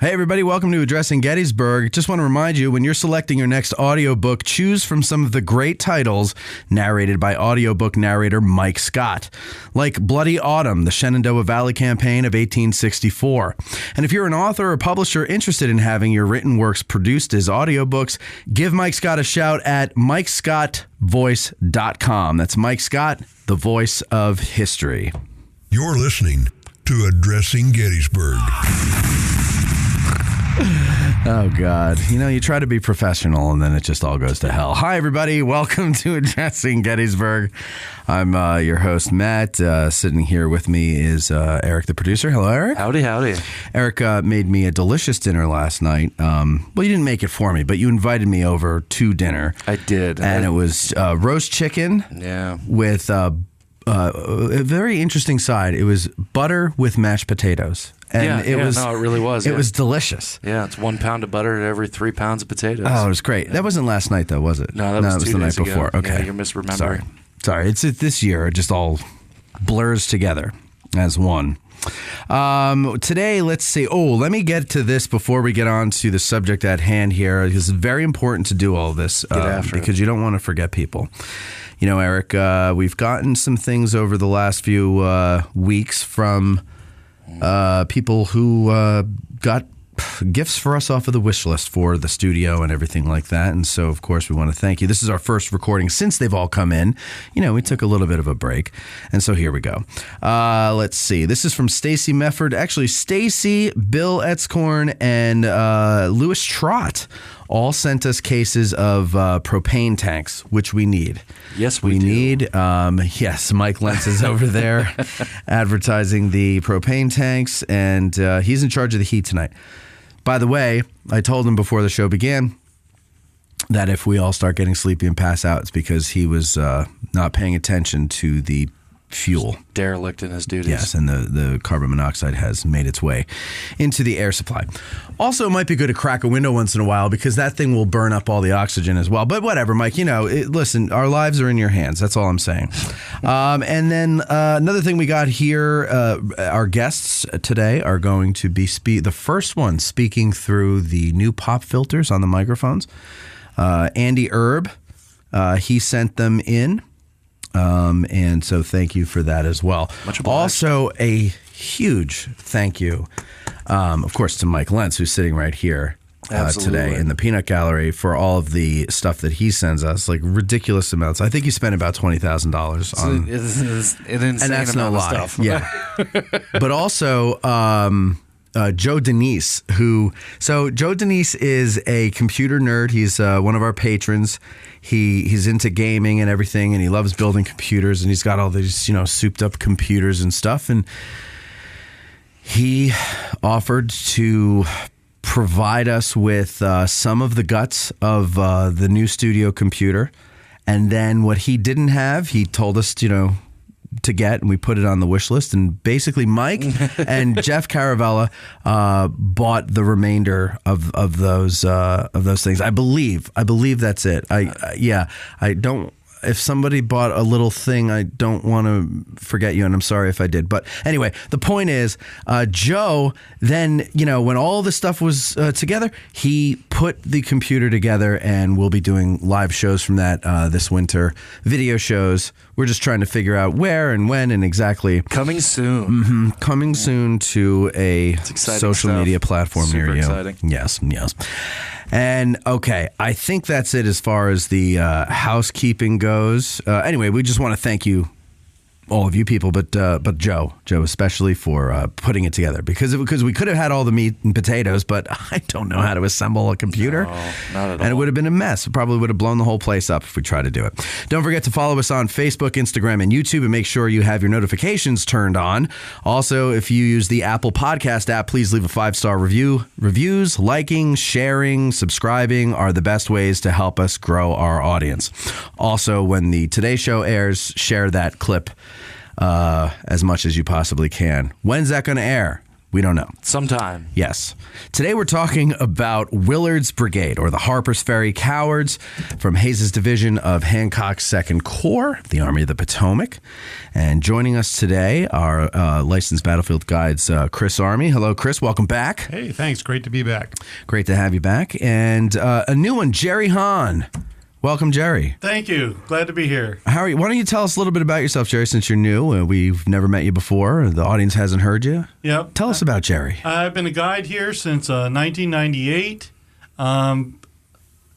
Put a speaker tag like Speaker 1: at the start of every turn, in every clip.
Speaker 1: Hey everybody, welcome to Addressing Gettysburg. Just want to remind you, when you're selecting your next audiobook, choose from some of the great titles narrated by audiobook narrator Mike Scott, like Bloody Autumn, the Shenandoah Valley Campaign of 1864. And if you're an author or publisher interested in having your written works produced as audiobooks, give Mike Scott a shout at MikeScottVoice.com. That's Mike Scott, the voice of history.
Speaker 2: You're listening to Addressing Gettysburg.
Speaker 1: Oh, God. You know, you try to be professional and then it just all goes to hell. Hi, everybody. Welcome to Addressing Gettysburg. I'm your host, Matt. Sitting here with me is Eric, the producer. Hello, Eric.
Speaker 3: Howdy, howdy.
Speaker 1: Eric made me a delicious dinner last night. Well, you didn't make it for me, but you invited me over to dinner.
Speaker 3: I did.
Speaker 1: And it was roast chicken with a very interesting side. It was butter with mashed potatoes. And it really was. It was delicious.
Speaker 3: Yeah, it's 1 pound of butter to every 3 pounds of potatoes.
Speaker 1: Oh, it was great. That wasn't last night, though, was it?
Speaker 3: No, that was
Speaker 1: the night before. Okay,
Speaker 3: yeah, you're misremembering.
Speaker 1: Sorry. It's this year. It just all blurs together as one. Today, let's see. Oh, let me get to this before we get on to the subject at hand here. It's very important to do all this because you don't want to forget people. You know, Eric, we've gotten some things over the last few weeks from people who got gifts for us off of the wish list for the studio and everything like that. And so, of course, we want to thank you. This is our first recording since they've all come in. You know, we took a little bit of a break. And so here we go. Let's see. This is from Stacy Mefford. Actually, Stacy, Bill Etzkorn, and Louis Trott all sent us cases of propane tanks, which we need.
Speaker 3: Yes, we need.
Speaker 1: Yes, Mike Lentz is over there advertising the propane tanks, and he's in charge of the heat tonight. By the way, I told him before the show began that if we all start getting sleepy and pass out, it's because he was not paying attention to the fuel.
Speaker 3: Derelict in his duties.
Speaker 1: Yes, and the carbon monoxide has made its way into the air supply. Also, it might be good to crack a window once in a while because that thing will burn up all the oxygen as well. But whatever, Mike, you know, listen, our lives are in your hands. That's all I'm saying. And then another thing we got here, our guests today are going to be the first one speaking through the new pop filters on the microphones. Andy Erb, he sent them in. And so thank you for that as well.
Speaker 3: Much obliged.
Speaker 1: Also, a huge thank you, of course, to Mike Lentz, who's sitting right here today in the Peanut Gallery for all of the stuff that he sends us, like ridiculous amounts. I think he spent about $20,000 on
Speaker 3: it's an insane
Speaker 1: and that's no
Speaker 3: amount of
Speaker 1: lie.
Speaker 3: stuff.
Speaker 1: Yeah. But also, Joe Denise, Joe Denise is a computer nerd. He's one of our patrons. He's into gaming and everything, and he loves building computers, and he's got all these, you know, souped up computers and stuff. And he offered to provide us with some of the guts of the new studio computer. And then what he didn't have, he told us, you know, to get, and we put it on the wish list. And basically Mike and Jeff Caravella bought the remainder of those things. I believe that's it. I don't. If somebody bought a little thing, I don't want to forget you, and I'm sorry if I did. But anyway, the point is, Joe then, you know, when all this stuff was together, he put the computer together, and we'll be doing live shows from that this winter, video shows. We're just trying to figure out where and when and exactly.
Speaker 3: Coming soon.
Speaker 1: Mm-hmm. Coming soon to a social media platform
Speaker 3: Super
Speaker 1: near you.
Speaker 3: Exciting.
Speaker 1: Yes. And okay, I think that's it as far as the housekeeping goes. Anyway, we just want to thank you, all of you people, but Joe especially for putting it together because we could have had all the meat and potatoes, but I don't know how to assemble a computer.
Speaker 3: No, not at all.
Speaker 1: And it would have been a mess. It probably would have blown the whole place up if we tried to do it. Don't forget to follow us on Facebook, Instagram, and YouTube, and make sure you have your notifications turned on. Also, if you use the Apple Podcast app, please leave a 5-star review. Reviews, liking, sharing, subscribing are the best ways to help us grow our audience. Also, when the Today Show airs, share that clip as much as you possibly can. When's that going to air? We don't know.
Speaker 3: Sometime.
Speaker 1: Yes. Today we're talking about Willard's Brigade, or the Harpers Ferry Cowards, from Hayes's division of Hancock's 2nd Corps, the Army of the Potomac. And joining us today are licensed battlefield guides Chris Army. Hello, Chris. Welcome back.
Speaker 4: Hey, thanks. Great to be back.
Speaker 1: Great to have you back. And a new one, Jerry Hahn. Welcome, Jerry.
Speaker 5: Thank you. Glad to be here.
Speaker 1: How are you? Why don't you tell us a little bit about yourself, Jerry, since you're new? We've never met you before. The audience hasn't heard you.
Speaker 5: Yep.
Speaker 1: Tell us about Jerry.
Speaker 5: I've been a guide here since 1998.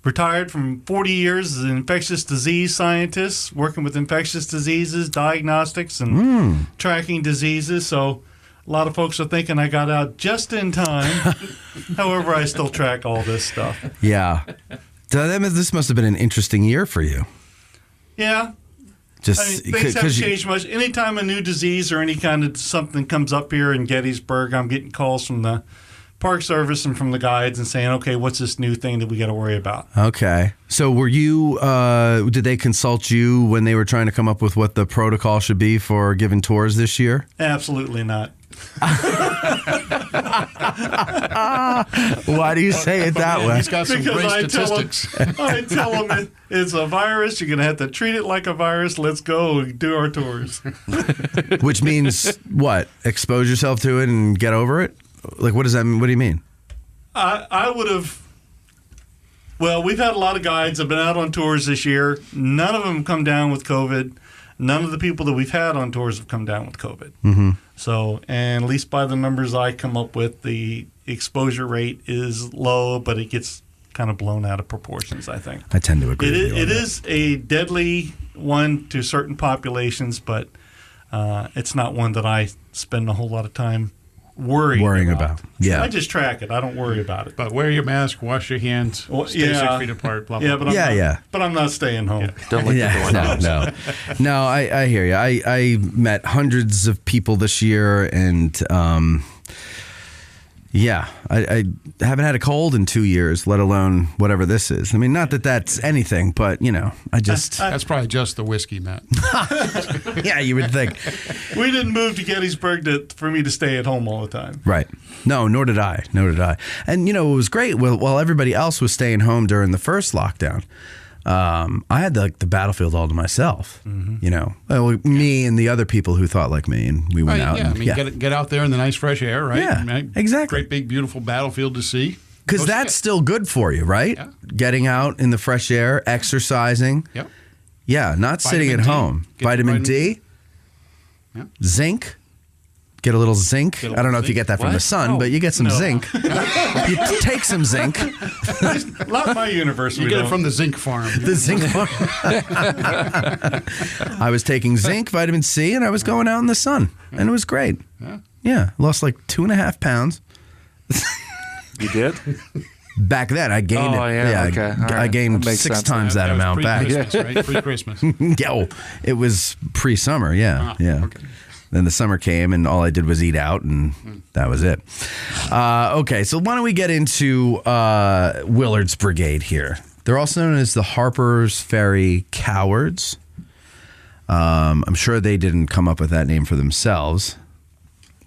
Speaker 5: Retired from 40 years as an infectious disease scientist, working with infectious diseases, diagnostics, and tracking diseases. So a lot of folks are thinking I got out just in time. However, I still track all this stuff.
Speaker 1: Yeah. This must have been an interesting year for you.
Speaker 5: Yeah. Things haven't changed much. Anytime a new disease or any kind of something comes up here in Gettysburg, I'm getting calls from the Park Service and from the guides and saying, okay, what's this new thing that we got to worry about?
Speaker 1: Okay. So were you, did they consult you when they were trying to come up with what the protocol should be for giving tours this year?
Speaker 5: Absolutely not.
Speaker 1: Why do you say it that way?
Speaker 4: He's got some
Speaker 5: Because
Speaker 4: great statistics.
Speaker 5: I tell them it's a virus. You're going to have to treat it like a virus. Let's go and do our tours.
Speaker 1: Which means what? Expose yourself to it and get over it? Like, what does that mean? What do you mean?
Speaker 5: I would have. Well, we've had a lot of guides. I've been out on tours this year. None of them come down with COVID. None of the people that we've had on tours have come down with COVID. Mm-hmm. So, and at least by the numbers I come up with, the exposure rate is low, but it gets kind of blown out of proportions, I think.
Speaker 1: I tend to agree with you on
Speaker 5: It
Speaker 1: that.
Speaker 5: is a deadly one to certain populations, but it's not one that I spend a whole lot of time worrying about.
Speaker 1: Yeah.
Speaker 5: I just track it. I don't worry about it.
Speaker 4: But wear your mask, wash your hands, stay 6 feet apart, blah, blah,
Speaker 5: Yeah,
Speaker 4: blah.
Speaker 5: but I'm not staying home.
Speaker 3: Don't look at the windows.
Speaker 1: No, I hear you. I met hundreds of people this year, and I haven't had a cold in 2 years, let alone whatever this is. I mean, not that that's anything, but I just
Speaker 4: That's probably just the whiskey, Matt.
Speaker 1: yeah, you would think.
Speaker 5: We didn't move to Gettysburg for me to stay at home all the time.
Speaker 1: Right. No, nor did I. And, it was great. While everybody else was staying home during the first lockdown, I had the battlefield all to myself. Mm-hmm. Me and the other people who thought like me, and we went out.
Speaker 4: Yeah, get out there in the nice fresh air, right?
Speaker 1: Yeah, exactly.
Speaker 4: Great big beautiful battlefield to see.
Speaker 1: Because that's still good for you, right?
Speaker 4: Yeah.
Speaker 1: Getting out in the fresh air, exercising.
Speaker 4: Yep.
Speaker 1: Yeah, not sitting at home. Vitamin D, zinc. Get a little zinc. I don't know if you get that from the sun, but you get some zinc. You take some zinc.
Speaker 5: Not my universe.
Speaker 4: You get it from the zinc farm.
Speaker 1: The zinc farm. I was taking zinc, vitamin C, and I was going out in the sun, and it was great. Yeah, lost like 2.5 pounds.
Speaker 3: You did?
Speaker 1: Back then, I gained it.
Speaker 3: Yeah, okay. All right.
Speaker 1: I gained
Speaker 3: That makes
Speaker 1: 6
Speaker 3: sense.
Speaker 1: times that amount back.
Speaker 4: Pre-Christmas, right? Pre-Christmas.
Speaker 1: Yeah, it was pre-summer. Yeah.
Speaker 4: Okay.
Speaker 1: Then the summer came, and all I did was eat out, and that was it. Okay, so why don't we get into Willard's Brigade here? They're also known as the Harpers Ferry Cowards. I'm sure they didn't come up with that name for themselves.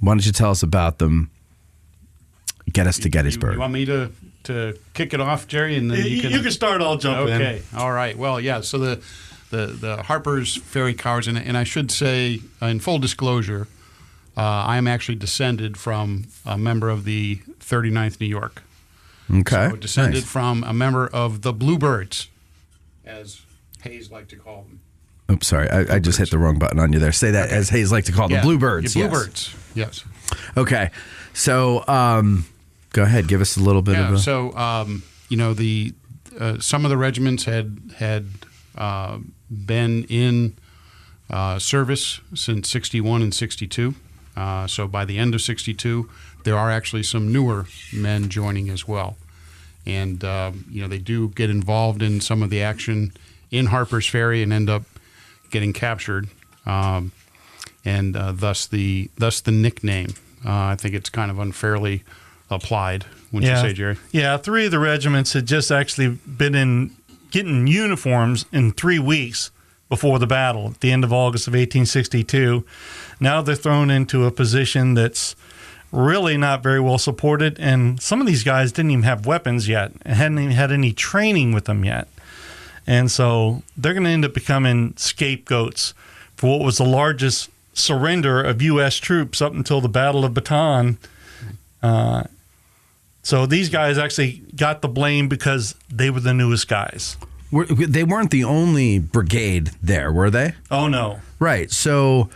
Speaker 1: Why don't you tell us about them? Get us to Gettysburg.
Speaker 4: You want me to kick it off, Jerry? And then you can
Speaker 5: start, I'll jump in.
Speaker 4: Okay, all right. Well, yeah, so the Harpers Ferry Cowards, and I should say, in full disclosure, I am actually descended from a member of the 39th New York.
Speaker 1: Okay.
Speaker 4: So descended
Speaker 1: Nice.
Speaker 4: from a member of the Bluebirds, as Hayes liked to call them.
Speaker 1: Oops, sorry. I just hit the wrong button on you there. Say that as Hayes like to call them, Bluebirds.
Speaker 4: The Bluebirds, yes.
Speaker 1: Okay. So go ahead. Give us a little bit of a...
Speaker 4: So, some of the regiments had been in service since 61 and 62. So by the end of 62, there are actually some newer men joining as well. And, they do get involved in some of the action in Harpers Ferry and end up getting captured. And thus the nickname. I think it's kind of unfairly applied, wouldn't you say, Jerry?
Speaker 5: Yeah, 3 of the regiments had just actually been getting uniforms in 3 weeks before the battle, at the end of August of 1862. Now they're thrown into a position that's really not very well supported, and some of these guys didn't even have weapons yet and hadn't even had any training with them yet. And so they're going to end up becoming scapegoats for what was the largest surrender of U.S. troops up until the Battle of Bataan. So these guys actually got the blame because they were the newest guys.
Speaker 1: They weren't the only brigade there, were they?
Speaker 5: Oh, no.
Speaker 1: Right. So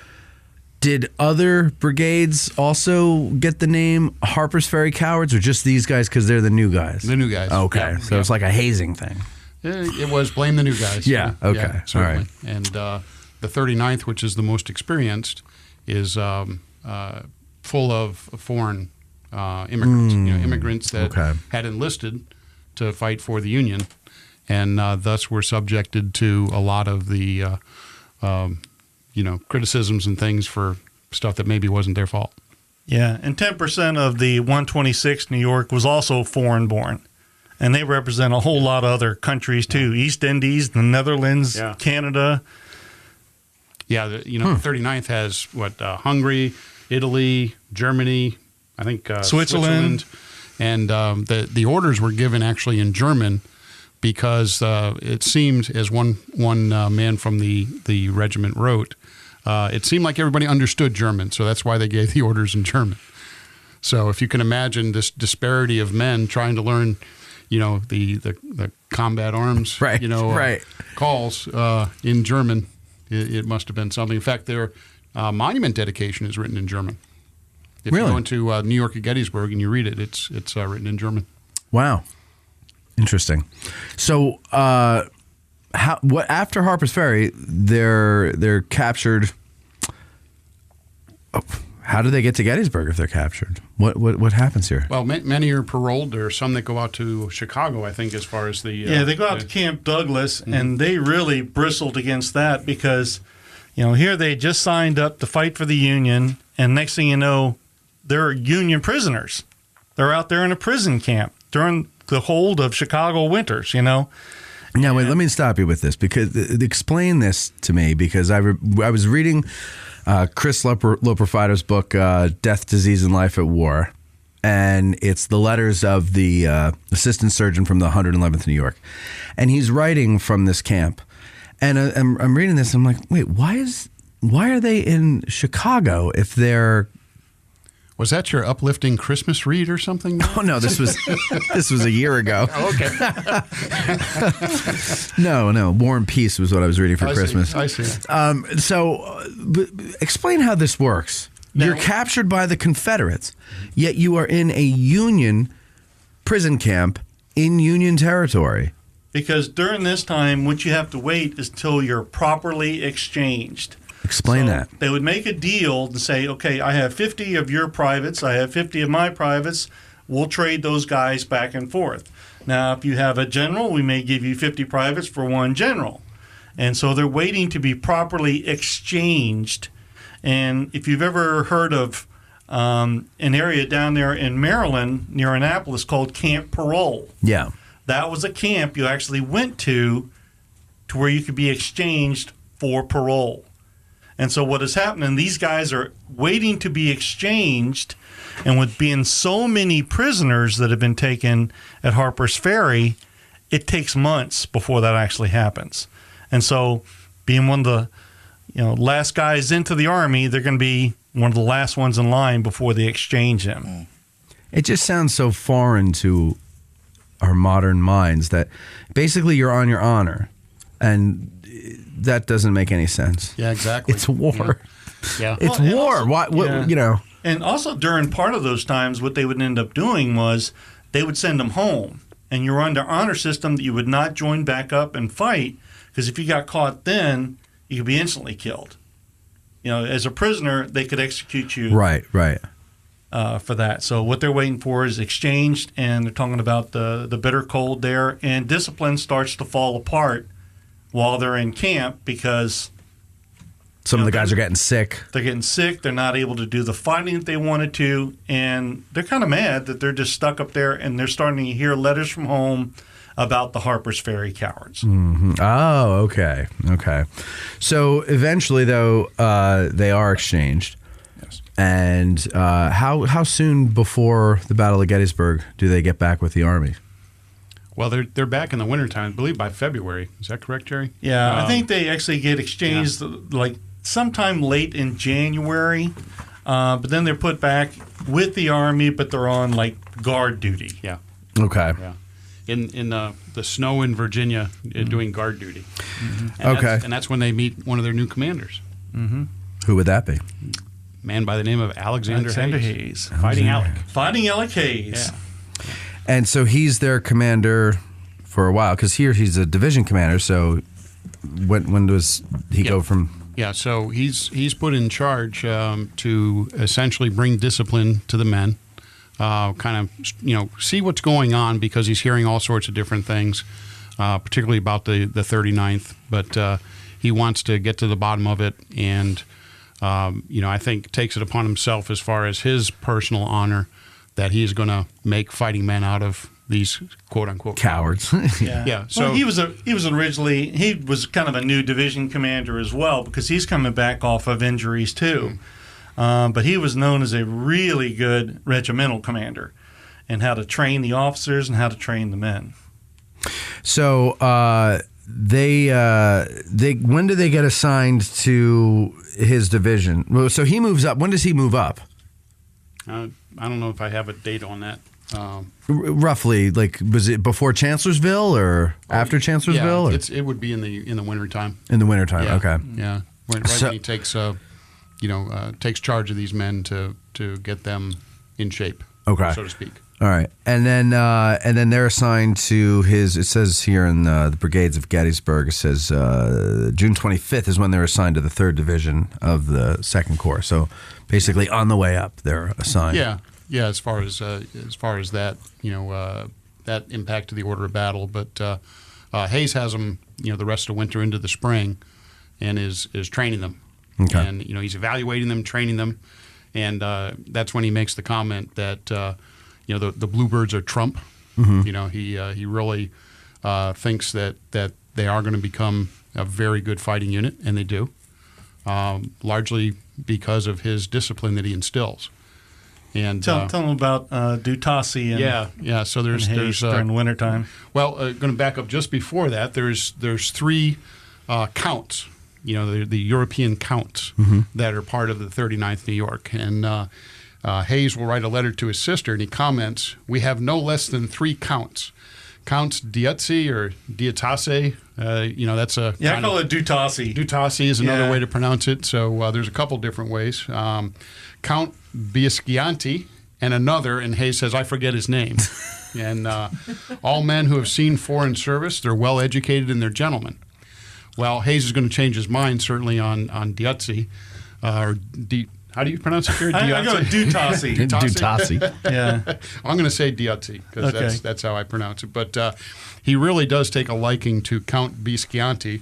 Speaker 1: did other brigades also get the name Harpers Ferry Cowards, or just these guys because they're the new guys?
Speaker 4: The new guys.
Speaker 1: Okay.
Speaker 4: Yeah,
Speaker 1: So it's like a hazing thing.
Speaker 4: It was blame the new guys.
Speaker 1: Yeah, okay.
Speaker 4: Yeah, certainly.
Speaker 1: All right.
Speaker 4: And the 39th, which is the most experienced, is full of foreign immigrants. Immigrants that had enlisted to fight for the Union, and thus were subjected to a lot of the criticisms and things for stuff that maybe wasn't their fault.
Speaker 5: Yeah, and 10% of the 126 New York was also foreign-born. And they represent a whole lot of other countries, too. East Indies, the Netherlands, Canada.
Speaker 4: Yeah, the 39th has, Hungary, Italy, Germany, I think Switzerland. And the orders were given actually in German because it seemed, as one man from the regiment wrote, it seemed like everybody understood German, so that's why they gave the orders in German. So if you can imagine this disparity of men trying to learn the combat arms, calls in German. It must have been something. In fact, their monument dedication is written in German. If you go into New York at Gettysburg and you read it, it's written in German.
Speaker 1: Wow, interesting. So, after Harpers Ferry, they're captured. Oh, how do they get to Gettysburg if they're captured? What happens here?
Speaker 4: Well, many are paroled. There are some that go out to Chicago, I think, as far as the...
Speaker 5: they go out to Camp Douglas, and they really bristled against that because, here they just signed up to fight for the Union, and next thing you know, they're Union prisoners. They're out there in a prison camp during the hold of Chicago winters, Now,
Speaker 1: wait, let me stop you with this, because explain this to me, because I was reading... Chris Loperfido's book, Death, Disease, and Life at War. And it's the letters of the assistant surgeon from the 111th New York. And he's writing from this camp. And I'm reading this, and I'm like, wait, why are they in Chicago if they're...
Speaker 4: Was that your uplifting Christmas read or something?
Speaker 1: Oh, no, this was a year ago.
Speaker 4: Oh, okay.
Speaker 1: No, War and Peace was what I was reading for Christmas.
Speaker 4: I see.
Speaker 1: So explain how this works. Now, you're captured by the Confederates, yet you are in a Union prison camp in Union territory.
Speaker 5: Because during this time, what you have to wait is till you're properly exchanged.
Speaker 1: Explain that.
Speaker 5: They would make a deal to say, okay, I have 50 of your privates, I have 50 of my privates, we'll trade those guys back and forth. Now, if you have a general, we may give you 50 privates for one general. And so they're waiting to be properly exchanged. And if you've ever heard of an area down there in Maryland near Annapolis called Camp Parole.
Speaker 1: Yeah.
Speaker 5: That was a camp you actually went to where you could be exchanged for parole. And so what is happening, these guys are waiting to be exchanged, and with being so many prisoners that have been taken at Harpers Ferry, it takes months before that actually happens. And so being one of the last guys into the Army, they're going to be one of the last ones in line before they exchange them.
Speaker 1: It just sounds so foreign to our modern minds that basically you're on your honor, and that doesn't make any sense.
Speaker 4: Yeah, exactly.
Speaker 1: It's war.
Speaker 4: Yeah.
Speaker 1: It's war.
Speaker 5: Also, And also during part of those times, what they would end up doing was they would send them home, and you're under honor system that you would not join back up and fight, because if you got caught then, you could be instantly killed. As a prisoner, they could execute you.
Speaker 1: Right.
Speaker 5: For that. So what they're waiting for is exchanged, and they're talking about the bitter cold there, and discipline starts to fall apart while they're in camp because
Speaker 1: some of the guys are getting sick.
Speaker 5: They're getting sick. They're not able to do the fighting that they wanted to, and they're kind of mad that they're just stuck up there, and they're starting to hear letters from home about the Harpers Ferry Cowards.
Speaker 1: Mm-hmm. Oh, okay. So eventually, though, they are exchanged.
Speaker 5: Yes.
Speaker 1: And how soon before the Battle of Gettysburg do they get back with the Army?
Speaker 4: Well, they're back in the wintertime, I believe by February. Is that correct, Jerry?
Speaker 5: Yeah, I think they actually get exchanged like sometime late in January, but then they're put back with the Army, but they're on like guard duty.
Speaker 4: Yeah.
Speaker 1: Okay.
Speaker 4: Yeah. In the snow in Virginia, doing guard duty.
Speaker 5: Mm-hmm.
Speaker 4: And that's when they meet one of their new commanders.
Speaker 5: Mm-hmm.
Speaker 1: Who would that be?
Speaker 4: Man by the name of Alexander Hayes.
Speaker 5: Hayes.
Speaker 4: Fighting Alec.
Speaker 5: Fighting Alec Hayes.
Speaker 4: Yeah.
Speaker 1: And so he's their commander for a while, because here he's a division commander. So when does he go from?
Speaker 4: Yeah, so he's put in charge to essentially bring discipline to the men, kind of see what's going on, because he's hearing all sorts of different things, particularly about the 39th. But he wants to get to the bottom of it, and I think takes it upon himself as far as his personal honor that he's going to make fighting men out of these quote unquote
Speaker 1: cowards.
Speaker 4: Yeah. So
Speaker 5: he was kind of a new division commander as well, because he's coming back off of injuries too. But he was known as a really good regimental commander, and how to train the officers and how to train the men.
Speaker 1: So they when do they get assigned to his division? Well, so he moves up. When does he move up?
Speaker 4: I don't know if I have a date on that.
Speaker 1: Roughly, like, was it before Chancellorsville or after Chancellorsville?
Speaker 4: Yeah, it would be in the wintertime.
Speaker 1: In the wintertime,
Speaker 4: Yeah.
Speaker 1: okay.
Speaker 4: Yeah, when he takes takes charge of these men to get them in shape,
Speaker 1: okay,
Speaker 4: so to speak.
Speaker 1: All right, and then they're assigned to his. It says here in the Brigades of Gettysburg, it says June 25th is when they're assigned to the 3rd Division of the 2nd Corps. So basically, on the way up, they're assigned.
Speaker 4: Yeah. As far as that, that impacted the order of battle. But Hayes has them, the rest of the winter into the spring, and is training them.
Speaker 1: Okay.
Speaker 4: And he's evaluating them, training them, and that's when he makes the comment that the bluebirds are trump.
Speaker 1: Mm-hmm.
Speaker 4: He really thinks that they are going to become a very good fighting unit, and they do, largely because of his discipline that he instills. And
Speaker 5: tell them about Dutassi and
Speaker 4: yeah. So there's
Speaker 5: during wintertime.
Speaker 4: Well, going to back up just before that. There's 3 counts. The European counts that are part of the 39th New York. And Hayes will write a letter to his sister, and he comments, "We have no less than 3 counts. Counts Dietzi or Dietasse. That's a
Speaker 5: I call it Dutassi.
Speaker 4: Dutassi is another way to pronounce it. So there's a couple different ways. Count Biscianti and another, and Hayes says, I forget his name. And all men who have seen foreign service, they're well educated and they're gentlemen. Well, Hayes is going to change his mind certainly on Dietzi, or how do you pronounce it here?
Speaker 5: I go Dutassi.
Speaker 1: Dutassi.
Speaker 5: Yeah.
Speaker 4: I'm going to say Dietzi because that's how I pronounce it. But he really does take a liking to Count Biscianti,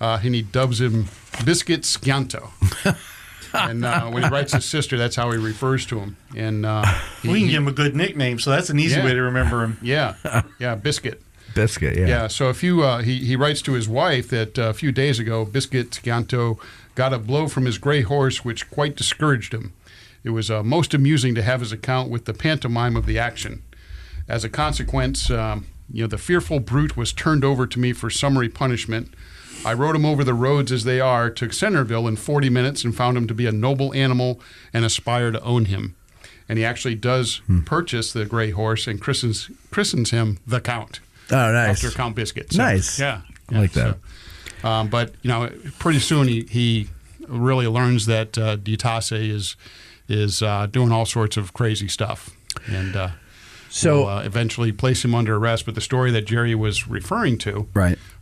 Speaker 4: and he dubs him Biscuit Scianto. And when he writes his sister, that's how he refers to him. And
Speaker 5: we can give him a good nickname, so that's an easy way to remember him.
Speaker 4: Yeah, Biscuit.
Speaker 1: Biscuit, yeah.
Speaker 4: Yeah, so he writes to his wife that a few days ago, Biscuit Scianto got a blow from his gray horse, which quite discouraged him. It was most amusing to have his account with the pantomime of the action. As a consequence, the fearful brute was turned over to me for summary punishment. I rode him over the roads as they are, took Centerville in 40 minutes, and found him to be a noble animal and aspire to own him. And he actually does purchase the gray horse and christens him the Count.
Speaker 1: Oh, nice.
Speaker 4: After Count Biscuit. So,
Speaker 1: nice.
Speaker 4: Yeah.
Speaker 1: I like that.
Speaker 4: So, but, pretty soon he really learns that Dietasse is doing all sorts of crazy stuff. And will eventually place him under arrest. But the story that Jerry was referring to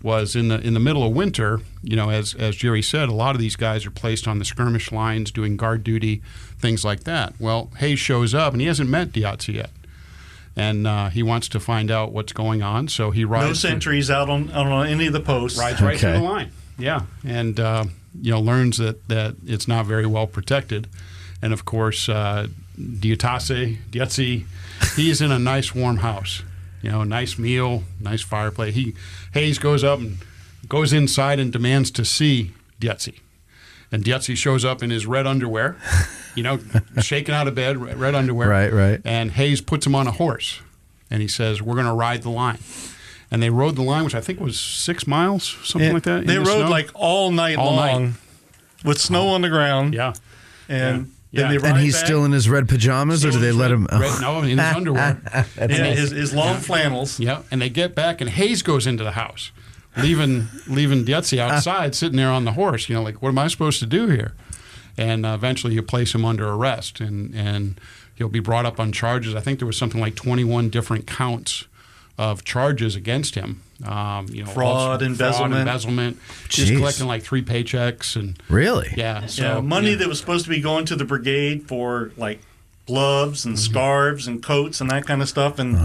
Speaker 4: was in the middle of winter. As Jerry said, a lot of these guys are placed on the skirmish lines doing guard duty, things like that. Well, Hayes shows up and he hasn't met Dietzi yet, and he wants to find out what's going on. So he rides.
Speaker 5: No sentries out on any of the posts.
Speaker 4: Rides right through the line. Yeah, and learns that it's not very well protected, and of course Dietzi. He's in a nice warm house, nice meal, nice fireplace. Hayes goes up and goes inside and demands to see Dietzi. And Dietze shows up in his red underwear, shaking out of bed, red underwear.
Speaker 1: Right.
Speaker 4: And Hayes puts him on a horse, and he says, "We're going to ride the line." And they rode the line, which I think was 6 miles, something like that.
Speaker 5: They rode
Speaker 4: snow.
Speaker 5: like all night long with snow on the ground.
Speaker 4: Yeah.
Speaker 5: And
Speaker 4: Yeah.
Speaker 5: then they ride
Speaker 1: And he's
Speaker 5: back.
Speaker 1: still in his red pajamas, or do they let him?
Speaker 4: No, in his underwear.
Speaker 5: His long flannels.
Speaker 4: Yeah, and they get back, and Hayes goes into the house, leaving Dietze outside, sitting there on the horse. Like, what am I supposed to do here? And eventually, you place him under arrest, and he'll be brought up on charges. I think there was something like 21 different counts of charges against him.
Speaker 5: Fraud, embezzlement,
Speaker 4: just
Speaker 1: Jeez.
Speaker 4: collecting like 3 paychecks, and
Speaker 1: Really?
Speaker 4: yeah, so
Speaker 5: money that was supposed to be going to the brigade for like gloves and scarves and coats and that kind of stuff. And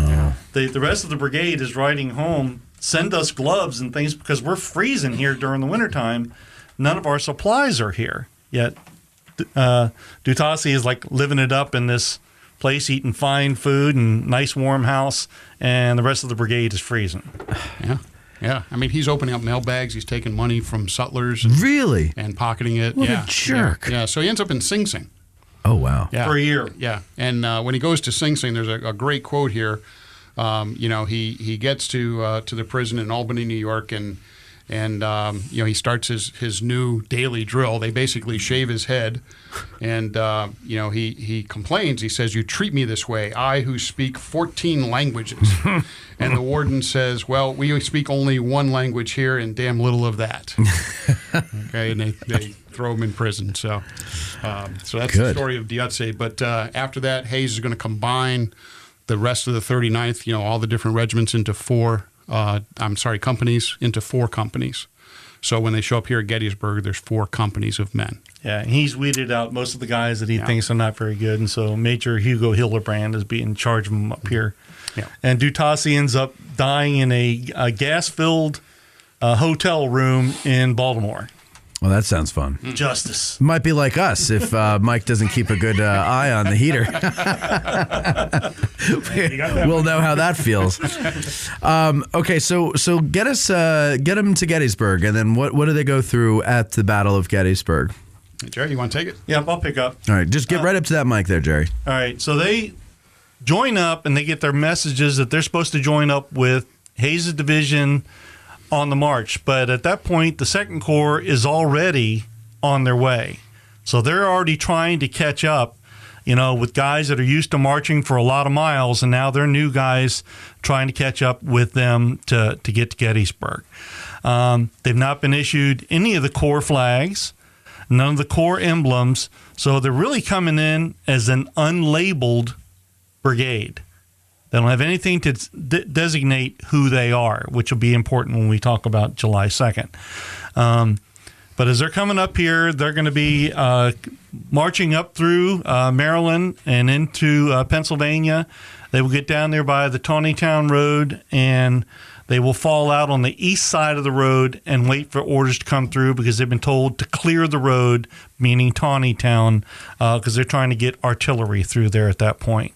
Speaker 5: the rest of the brigade is writing home, send us gloves and things because we're freezing here during the wintertime. None of our supplies are here. Yet Dietze is like living it up in this place, eating fine food and nice warm house, and the rest of the brigade is freezing.
Speaker 4: Yeah. I mean, he's opening up mailbags. He's taking money from sutlers and,
Speaker 1: Really?
Speaker 4: and pocketing it.
Speaker 1: What a jerk.
Speaker 4: Yeah. So he ends up in Sing Sing.
Speaker 1: Oh, wow.
Speaker 4: Yeah.
Speaker 5: For a year.
Speaker 4: Yeah. And when he goes to Sing Sing, there's a great quote here. He gets to the prison in Albany, New York, and he starts his new daily drill. They basically shave his head, and he complains. He says, "You treat me this way, I who speak 14 languages." And the warden says, "Well, we speak only one language here, and damn little of that." Okay, and they throw him in prison. So that's the
Speaker 1: Good.
Speaker 4: story of Dietze. But after that, Hayes is going to combine the rest of the 39th, all the different regiments into companies into 4 companies. So when they show up here at Gettysburg, there's 4 companies of men.
Speaker 5: Yeah, and he's weeded out most of the guys that he thinks are not very good, and so Major Hugo Hildebrand is being in charge of them up here.
Speaker 4: Yeah.
Speaker 5: And Dietze ends up dying in a gas-filled hotel room in Baltimore.
Speaker 1: Well, that sounds fun.
Speaker 5: Justice.
Speaker 1: Might be like us if Mike doesn't keep a good eye on the heater. We'll know how that feels. Okay, so get him to Gettysburg, and then what do they go through at the Battle of Gettysburg?
Speaker 4: Hey, Jerry, you want to take it?
Speaker 5: Yep, I'll pick up.
Speaker 1: All right, just get right up to that mic there, Jerry.
Speaker 5: All right, so they join up, and they get their messages that they're supposed to join up with Hayes' division on the march. But at that point, the 2nd Corps is already on their way. So they're already trying to catch up, with guys that are used to marching for a lot of miles, and now they're new guys trying to catch up with them to get to Gettysburg. They've not been issued any of the Corps flags, none of the Corps emblems, so they're really coming in as an unlabeled brigade. They don't have anything to designate who they are, which will be important when we talk about July 2nd. But as they're coming up here, they're going to be marching up through Maryland and into Pennsylvania. They will get down there by the Taneytown Road, and they will fall out on the east side of the road and wait for orders to come through because they've been told to clear the road, meaning Taneytown, because they're trying to get artillery through there at that point.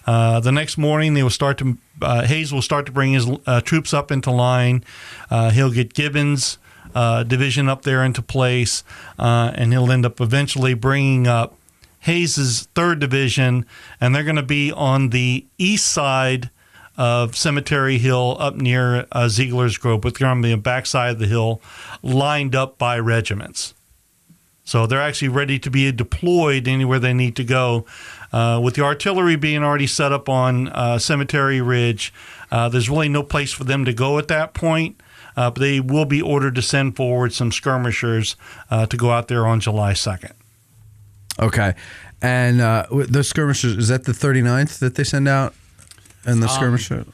Speaker 5: The next morning, Hayes will start to bring his troops up into line. He'll get Gibbons' division up there into place, and he'll end up eventually bringing up Hayes' 3rd Division, and they're going to be on the east side of Cemetery Hill up near Ziegler's Grove, but they're going to be on the backside of the hill, lined up by regiments. So they're actually ready to be deployed anywhere they need to go. With the artillery being already set up on Cemetery Ridge, there's really no place for them to go at that point, but they will be ordered to send forward some skirmishers to go out there on July 2nd.
Speaker 1: Okay. And the skirmishers, is that the 39th that they send out? And the skirmisher?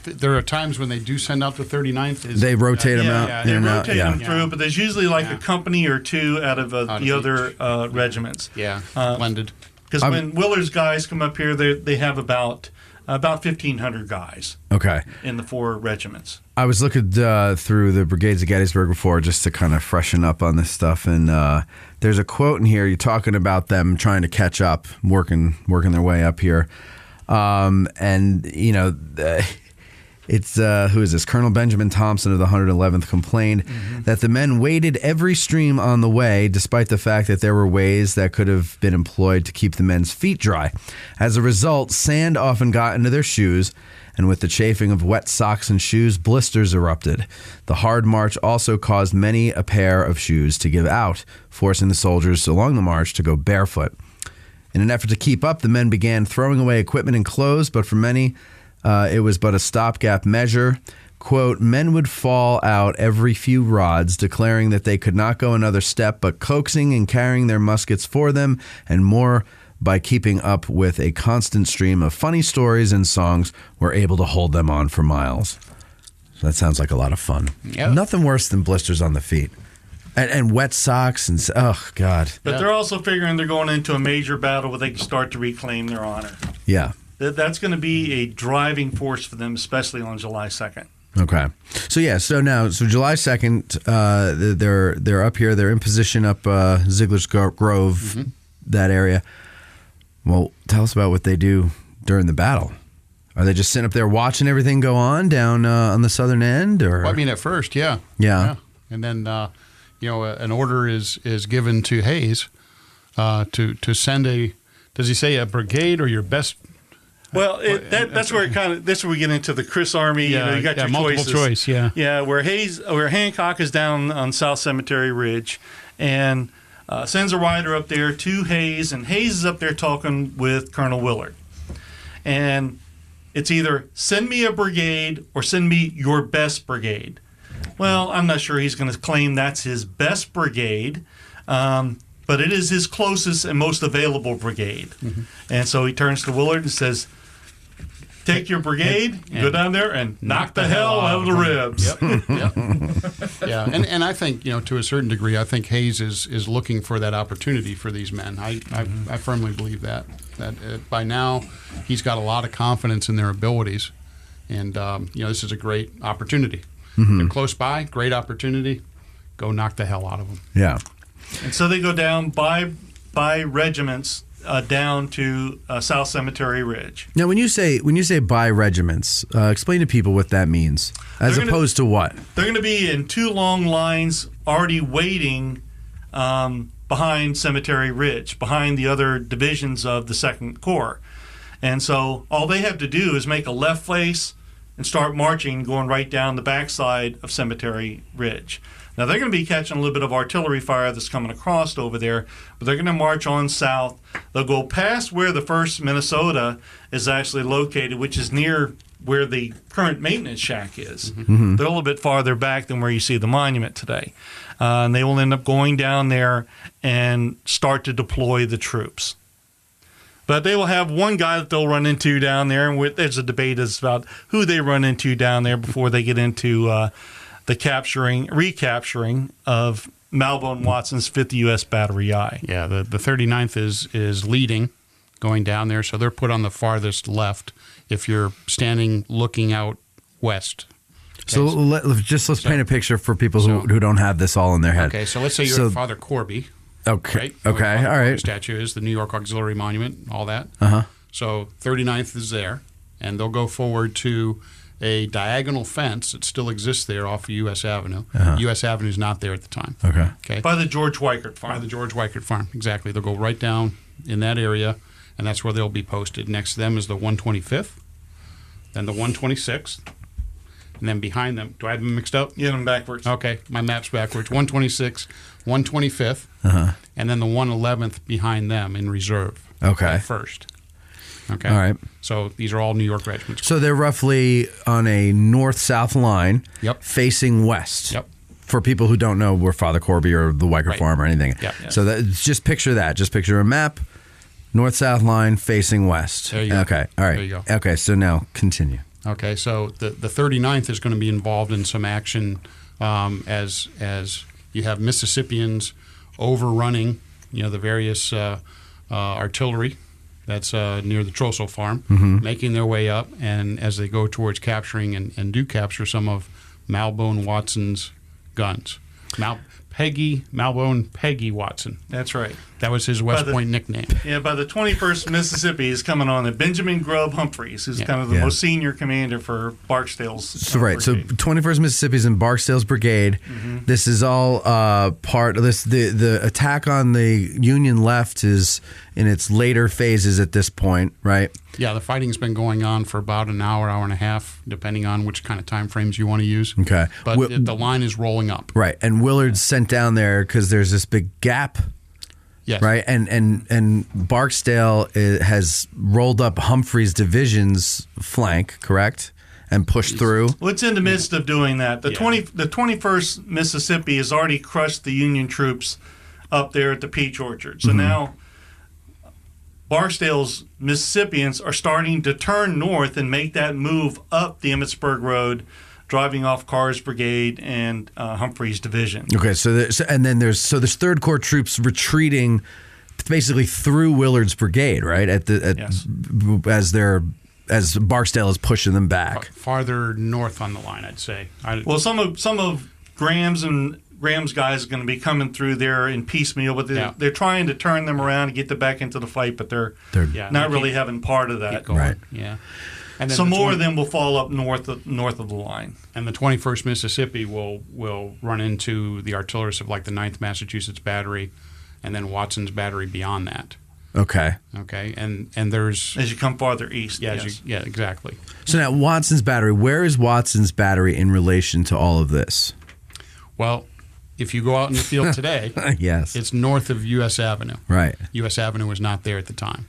Speaker 4: There are times when they do send out the 39th.
Speaker 1: They rotate them out?
Speaker 5: They
Speaker 1: in and out?
Speaker 5: rotate them through, but there's usually like a company or 2 out of the
Speaker 4: each.
Speaker 5: other regiments.
Speaker 4: Yeah, blended.
Speaker 5: Because when Willard's guys come up here, they have about 1,500 guys.
Speaker 1: Okay.
Speaker 5: In the 4 regiments.
Speaker 1: I was looking through the brigades of Gettysburg before just to kind of freshen up on this stuff, and there's a quote in here. You're talking about them trying to catch up, working their way up here, and It's who is this? Colonel Benjamin Thompson of the 111th complained that the men waded every stream on the way, despite the fact that there were ways that could have been employed to keep the men's feet dry. As a result, sand often got into their shoes, and with the chafing of wet socks and shoes, blisters erupted. The hard march also caused many a pair of shoes to give out, forcing the soldiers along the march to go barefoot. In an effort to keep up, the men began throwing away equipment and clothes, but for many, it was but a stopgap measure. Quote, men would fall out every few rods, declaring that they could not go another step, but coaxing and carrying their muskets for them, and more by keeping up with a constant stream of funny stories and songs, were able to hold them on for miles. So that sounds like a lot of fun.
Speaker 4: Yep.
Speaker 1: Nothing worse than blisters on the feet. And wet socks, and oh, God.
Speaker 5: But they're also figuring they're going into a major battle where they can start to reclaim their honor.
Speaker 1: Yeah.
Speaker 5: That's going to be a driving force for them, especially on July 2nd.
Speaker 1: Okay. So July 2nd, they're up here. They're in position up Ziegler's Grove, that area. Well, tell us about what they do during the battle. Are they just sitting up there watching everything go on down on the southern end? Or
Speaker 4: Well, I mean, at first, yeah. And then, an order is given to Hayes to send does he say a brigade or your best?
Speaker 5: Well, that's where that's where we get into the Chris Army.
Speaker 4: Yeah,
Speaker 5: you got your
Speaker 4: multiple
Speaker 5: choices.
Speaker 4: choice. Yeah,
Speaker 5: where Hancock is down on South Cemetery Ridge, and sends a rider up there to Hayes, and Hayes is up there talking with Colonel Willard, and it's either send me a brigade or send me your best brigade. Well, I'm not sure he's going to claim that's his best brigade. But it is his closest and most available brigade. And so he turns to Willard and says, take your brigade, go down there and knock the hell out of the ribs.
Speaker 4: Yep. Yeah, and I think, to a certain degree, I think Hayes is looking for that opportunity for these men. I firmly believe that by now he's got a lot of confidence in their abilities. And, this is a great opportunity. They're close by, great opportunity. Go knock the hell out of them.
Speaker 1: Yeah.
Speaker 5: And so they go down by regiments down to South Cemetery Ridge.
Speaker 1: Now, when you say by regiments, explain to people what that means, as opposed to what?
Speaker 5: They're going to be in two long lines already waiting behind Cemetery Ridge, behind the other divisions of the 2nd Corps. And so all they have to do is make a left face and start marching, going right down the backside of Cemetery Ridge. Now, they're going to be catching a little bit of artillery fire that's coming across over there, but they're going to march on south. They'll go past where the 1st Minnesota is actually located, which is near where the current maintenance shack is. They're a little bit farther back than where you see the monument today. And they will end up going down there and start to deploy the troops. But they will have one guy that they'll run into down there, and there's a debate about who they run into down there before they get into the recapturing of Malbone Watson's 5th U.S. Battery I.
Speaker 4: Yeah, the 39th is leading, going down there, so they're put on the farthest left if you're standing looking out west.
Speaker 1: So let's paint a picture for people who don't have this all in their head.
Speaker 4: Okay, so let's say you're at Father Corby.
Speaker 1: Okay.
Speaker 4: Right?
Speaker 1: Okay.
Speaker 4: Father
Speaker 1: All right.
Speaker 4: Corby statue is the New York Auxiliary Monument, all that. So 39th is there, and they'll go forward to a diagonal fence that still exists there off of U.S. Avenue. U.S. Avenue is not there at the time. Okay.
Speaker 5: By the George Weichert Farm.
Speaker 4: By the George Weichert Farm, exactly. They'll go right down in that area, and that's where they'll be posted. Next to them is the 125th, then the 126th, and then behind them, do I have them mixed up?
Speaker 5: Get them backwards.
Speaker 4: Okay, my map's backwards. 126th, 125th, and then the 111th behind them in reserve.
Speaker 1: Okay.
Speaker 4: First. Okay.
Speaker 1: All right.
Speaker 4: So these are all New York regiments.
Speaker 1: So they're roughly on a north-south line, facing west.
Speaker 4: Yep.
Speaker 1: For people who don't know where Father Corby or the Weichert Farm or anything.
Speaker 4: Yep.
Speaker 1: So just picture that. Just picture a map, north-south line facing west.
Speaker 4: There you go.
Speaker 1: Okay. All right.
Speaker 4: There you go.
Speaker 1: Okay. So now continue.
Speaker 4: Okay. So the 39th is going to be involved in some action as you have Mississippians overrunning, the various artillery that's near the Trossel Farm, making their way up, and as they go towards capturing and do capture some of Malbone Watson's guns. Malbone Peggy Watson.
Speaker 5: That's right.
Speaker 4: That was his West Point nickname.
Speaker 5: Yeah, by the 21st Mississippi is coming on. Benjamin Grubb Humphreys, who's kind of the most senior commander for Barksdales.
Speaker 1: So right, so 21st Mississippi's in Barksdales Brigade.
Speaker 5: Mm-hmm.
Speaker 1: This is all part of this. The attack on the Union left is in its later phases at this point, right?
Speaker 4: Yeah, the fighting's been going on for about an hour and a half, depending on which kind of time frames you want to use.
Speaker 1: Okay,
Speaker 4: but the line is rolling up.
Speaker 1: Right, and Willard's sent down there because there's this big gap.
Speaker 4: Yes.
Speaker 1: Right, and Barksdale has rolled up Humphrey's division's flank, correct, and pushed through.
Speaker 5: Well, it's in the midst of doing that. The 21st Mississippi has already crushed the Union troops up there at the peach orchard. So now Barksdale's Mississippians are starting to turn north and make that move up the Emmitsburg Road, driving off Carr's brigade and Humphrey's division.
Speaker 1: Okay, so there's Third Corps troops retreating, basically through Willard's brigade, right? As Barksdale is pushing them back
Speaker 4: farther north on the line, I'd say.
Speaker 5: Well, some of Graham's guys are going to be coming through there in piecemeal, but they're trying to turn them around and get them back into the fight, but they're not really having part of that.
Speaker 1: Right.
Speaker 4: Yeah. And then
Speaker 5: so more of them will fall up north of the line.
Speaker 4: And the 21st Mississippi will run into the artillerists of like the 9th Massachusetts Battery and then Watson's Battery beyond that.
Speaker 1: Okay.
Speaker 4: And there's...
Speaker 5: As you come farther east.
Speaker 4: Yeah, exactly.
Speaker 1: So now Watson's Battery, where is Watson's Battery in relation to all of this?
Speaker 4: Well, if you go out in the field today,
Speaker 1: yes,
Speaker 4: it's north of U.S. Avenue.
Speaker 1: Right.
Speaker 4: U.S. Avenue was not there at the time.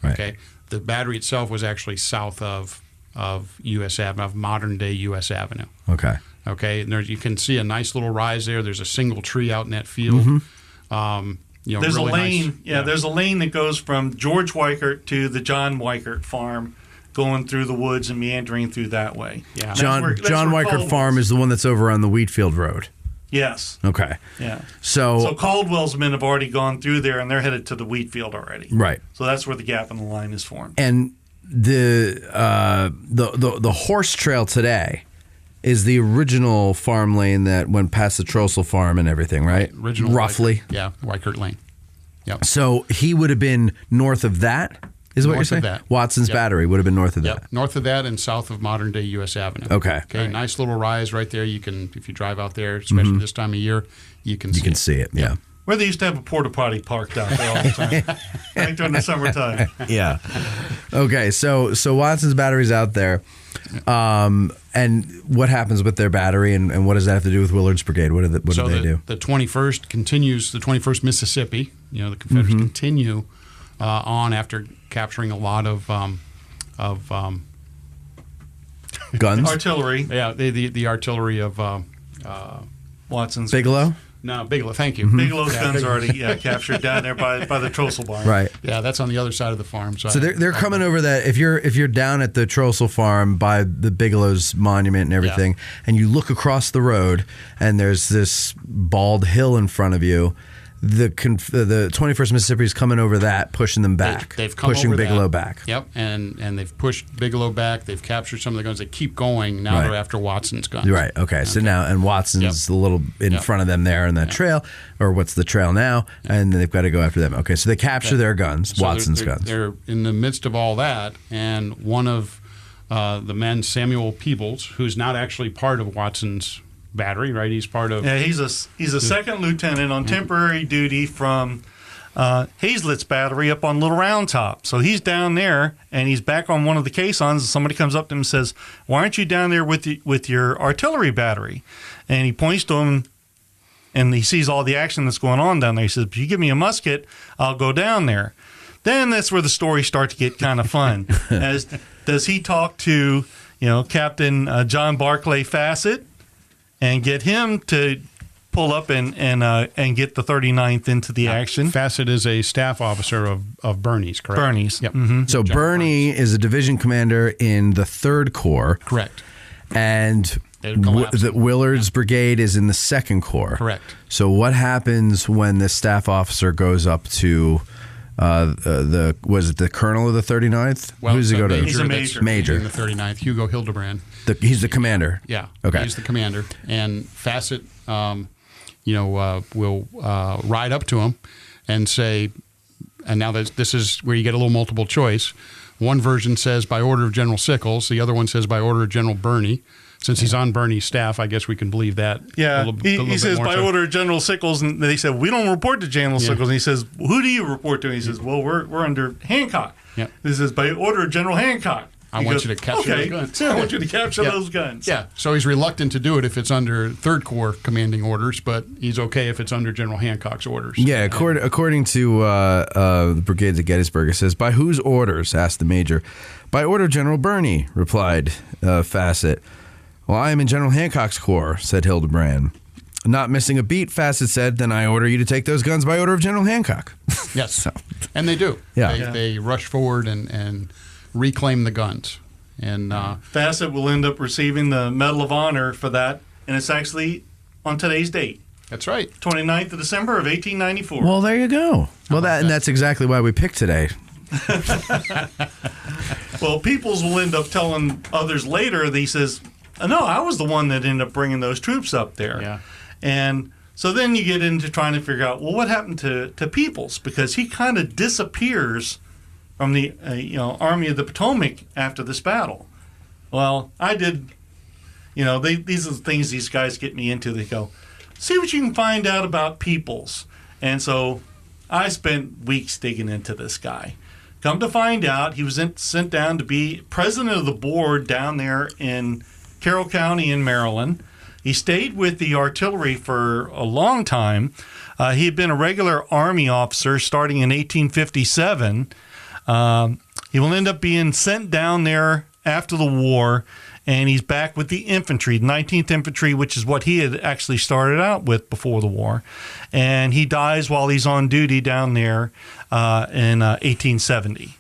Speaker 1: Right.
Speaker 4: Okay. The battery itself was actually south of U.S. Avenue, of modern-day U.S. Avenue.
Speaker 1: Okay.
Speaker 4: Okay, and you can see a nice little rise there. There's a single tree out in that field.
Speaker 5: There's
Speaker 4: really
Speaker 5: a lane.
Speaker 4: Nice,
Speaker 5: There's a lane that goes from George Weichert to the John Weichert farm, going through the woods and meandering through that way.
Speaker 4: Yeah.
Speaker 1: John Weichert Farm is the one that's over on the Wheatfield Road.
Speaker 5: Yes.
Speaker 1: Okay.
Speaker 5: Yeah.
Speaker 1: So
Speaker 5: Caldwell's men have already gone through there, and they're headed to the Wheatfield already.
Speaker 1: Right.
Speaker 5: So that's where the gap in the line is formed.
Speaker 1: And the horse trail today is the original farm lane that went past the Trossel farm and everything, right?
Speaker 4: Original.
Speaker 1: Roughly.
Speaker 4: Weichert Lane. Yep.
Speaker 1: So he would have been north of that? Is what you're saying?
Speaker 4: That.
Speaker 1: Watson's Battery would have been north of that.
Speaker 4: North of that and south of modern-day U.S. Avenue.
Speaker 1: Okay.
Speaker 4: Nice little rise right there. You can, if you drive out there, especially this time of year, you can see it.
Speaker 1: Yeah.
Speaker 5: Where they used to have a porta potty parked out there all the time, right during the summertime.
Speaker 1: Yeah. Okay. So Watson's Battery's out there, and what happens with their battery, and what does that have to do with Willard's brigade? What do they do?
Speaker 4: The 21st continues. The 21st Mississippi. The Confederates continue on after capturing a lot of
Speaker 1: guns,
Speaker 5: artillery.
Speaker 4: Yeah, the artillery of
Speaker 5: Watson's.
Speaker 1: Bigelow.
Speaker 4: No, Bigelow. Thank you.
Speaker 5: Bigelow's guns are already captured down there by the Trossel barn.
Speaker 1: Right.
Speaker 4: Yeah, that's on the other side of the farm. So
Speaker 1: they're coming over that. If you're down at the Trossel farm by the Bigelow's monument and everything, and you look across the road, and there's this bald hill in front of you. The 21st Mississippi is coming over that, pushing them back.
Speaker 4: They've come
Speaker 1: pushing
Speaker 4: over
Speaker 1: Bigelow
Speaker 4: that.
Speaker 1: back.
Speaker 4: Yep, and they've pushed Bigelow back. They've captured some of the guns. They keep going. Now they're after Watson's guns.
Speaker 1: Right. Okay. So now, and Watson's a little in front of them there in that trail, or what's the trail now, and they've got to go after them. Okay. So they capture their guns, so Watson's guns.
Speaker 4: They're in the midst of all that, and one of the men, Samuel Peebles, who's not actually part of Watson's battery, right? He's part of.
Speaker 5: Yeah, he's a second lieutenant on temporary duty from Hazlett's battery up on Little Round Top. So he's down there, and he's back on one of the caissons, and somebody comes up to him and says, "Why aren't you down there with your artillery battery?" And he points to him, and he sees all the action that's going on down there. He says, "If you give me a musket, I'll go down there." Then that's where the stories start to get kind of fun. Does he talk to Captain John Barclay Fassett and get him to pull up and get the 39th into the action?
Speaker 4: Fassett is a staff officer of Birney's, correct?
Speaker 5: Birney's.
Speaker 4: Yep.
Speaker 5: Mm-hmm.
Speaker 1: So Birney is a division commander in the 3rd Corps.
Speaker 4: Correct.
Speaker 1: And Willard's brigade is in the 2nd Corps.
Speaker 4: Correct.
Speaker 1: So what happens when the staff officer goes up to was it the colonel of the 39th?
Speaker 4: Well,
Speaker 1: who does he go to?
Speaker 5: He's a major.
Speaker 1: Major.
Speaker 4: In the 39th, Hugo Hildebrand.
Speaker 1: He's the commander.
Speaker 4: Yeah.
Speaker 1: Okay.
Speaker 4: He's the commander. And Fassett will ride up to him and say, and now this is where you get a little multiple choice. One version says by order of General Sickles. The other one says by order of General Birney. Since he's on Birney's staff, I guess we can believe that.
Speaker 5: Yeah,
Speaker 4: a little
Speaker 5: he says by order of General Sickles, and they said we don't report to General Sickles. And he says, who do you report to? And he says, well, we're under Hancock.
Speaker 4: Yeah.
Speaker 5: He says by order of General Hancock.
Speaker 4: I want you to capture those guns.
Speaker 5: I want you to capture those guns.
Speaker 4: Yeah, so he's reluctant to do it if it's under Third Corps commanding orders, but he's okay if it's under General Hancock's orders.
Speaker 1: Yeah, according to the brigades at Gettysburg, it says, by whose orders? Asked the major. By order of General Birney, replied Fassett. Well, I am in General Hancock's corps, said Hildebrand. Not missing a beat, Fassett said, then I order you to take those guns by order of General Hancock.
Speaker 4: Yes,
Speaker 1: So,
Speaker 4: and they do.
Speaker 1: Yeah.
Speaker 4: They rush forward and reclaim the guns. And
Speaker 5: Fassett will end up receiving the Medal of Honor for that, and it's actually on today's date,
Speaker 4: that's right.
Speaker 5: 29th of December of 1894.
Speaker 1: well, there you go. Well, and that's exactly why we picked today.
Speaker 5: Well, Peoples will end up telling others later that he says, no, I was the one that ended up bringing those troops up there.
Speaker 4: Yeah.
Speaker 5: And so then you get into trying to figure out, well, what happened to Peoples? Because he kind of disappears from the Army of the Potomac after this battle. Well, I did, these are the things these guys get me into. They go, see what you can find out about Peoples. And so I spent weeks digging into this guy. Come to find out, he was sent down to be president of the board down there in Carroll County in Maryland. He stayed with the artillery for a long time. He had been a regular Army officer starting in 1857. He will end up being sent down there after the war, and he's back with the infantry, the 19th Infantry, which is what he had actually started out with before the war. And he dies while he's on duty down there in 1870,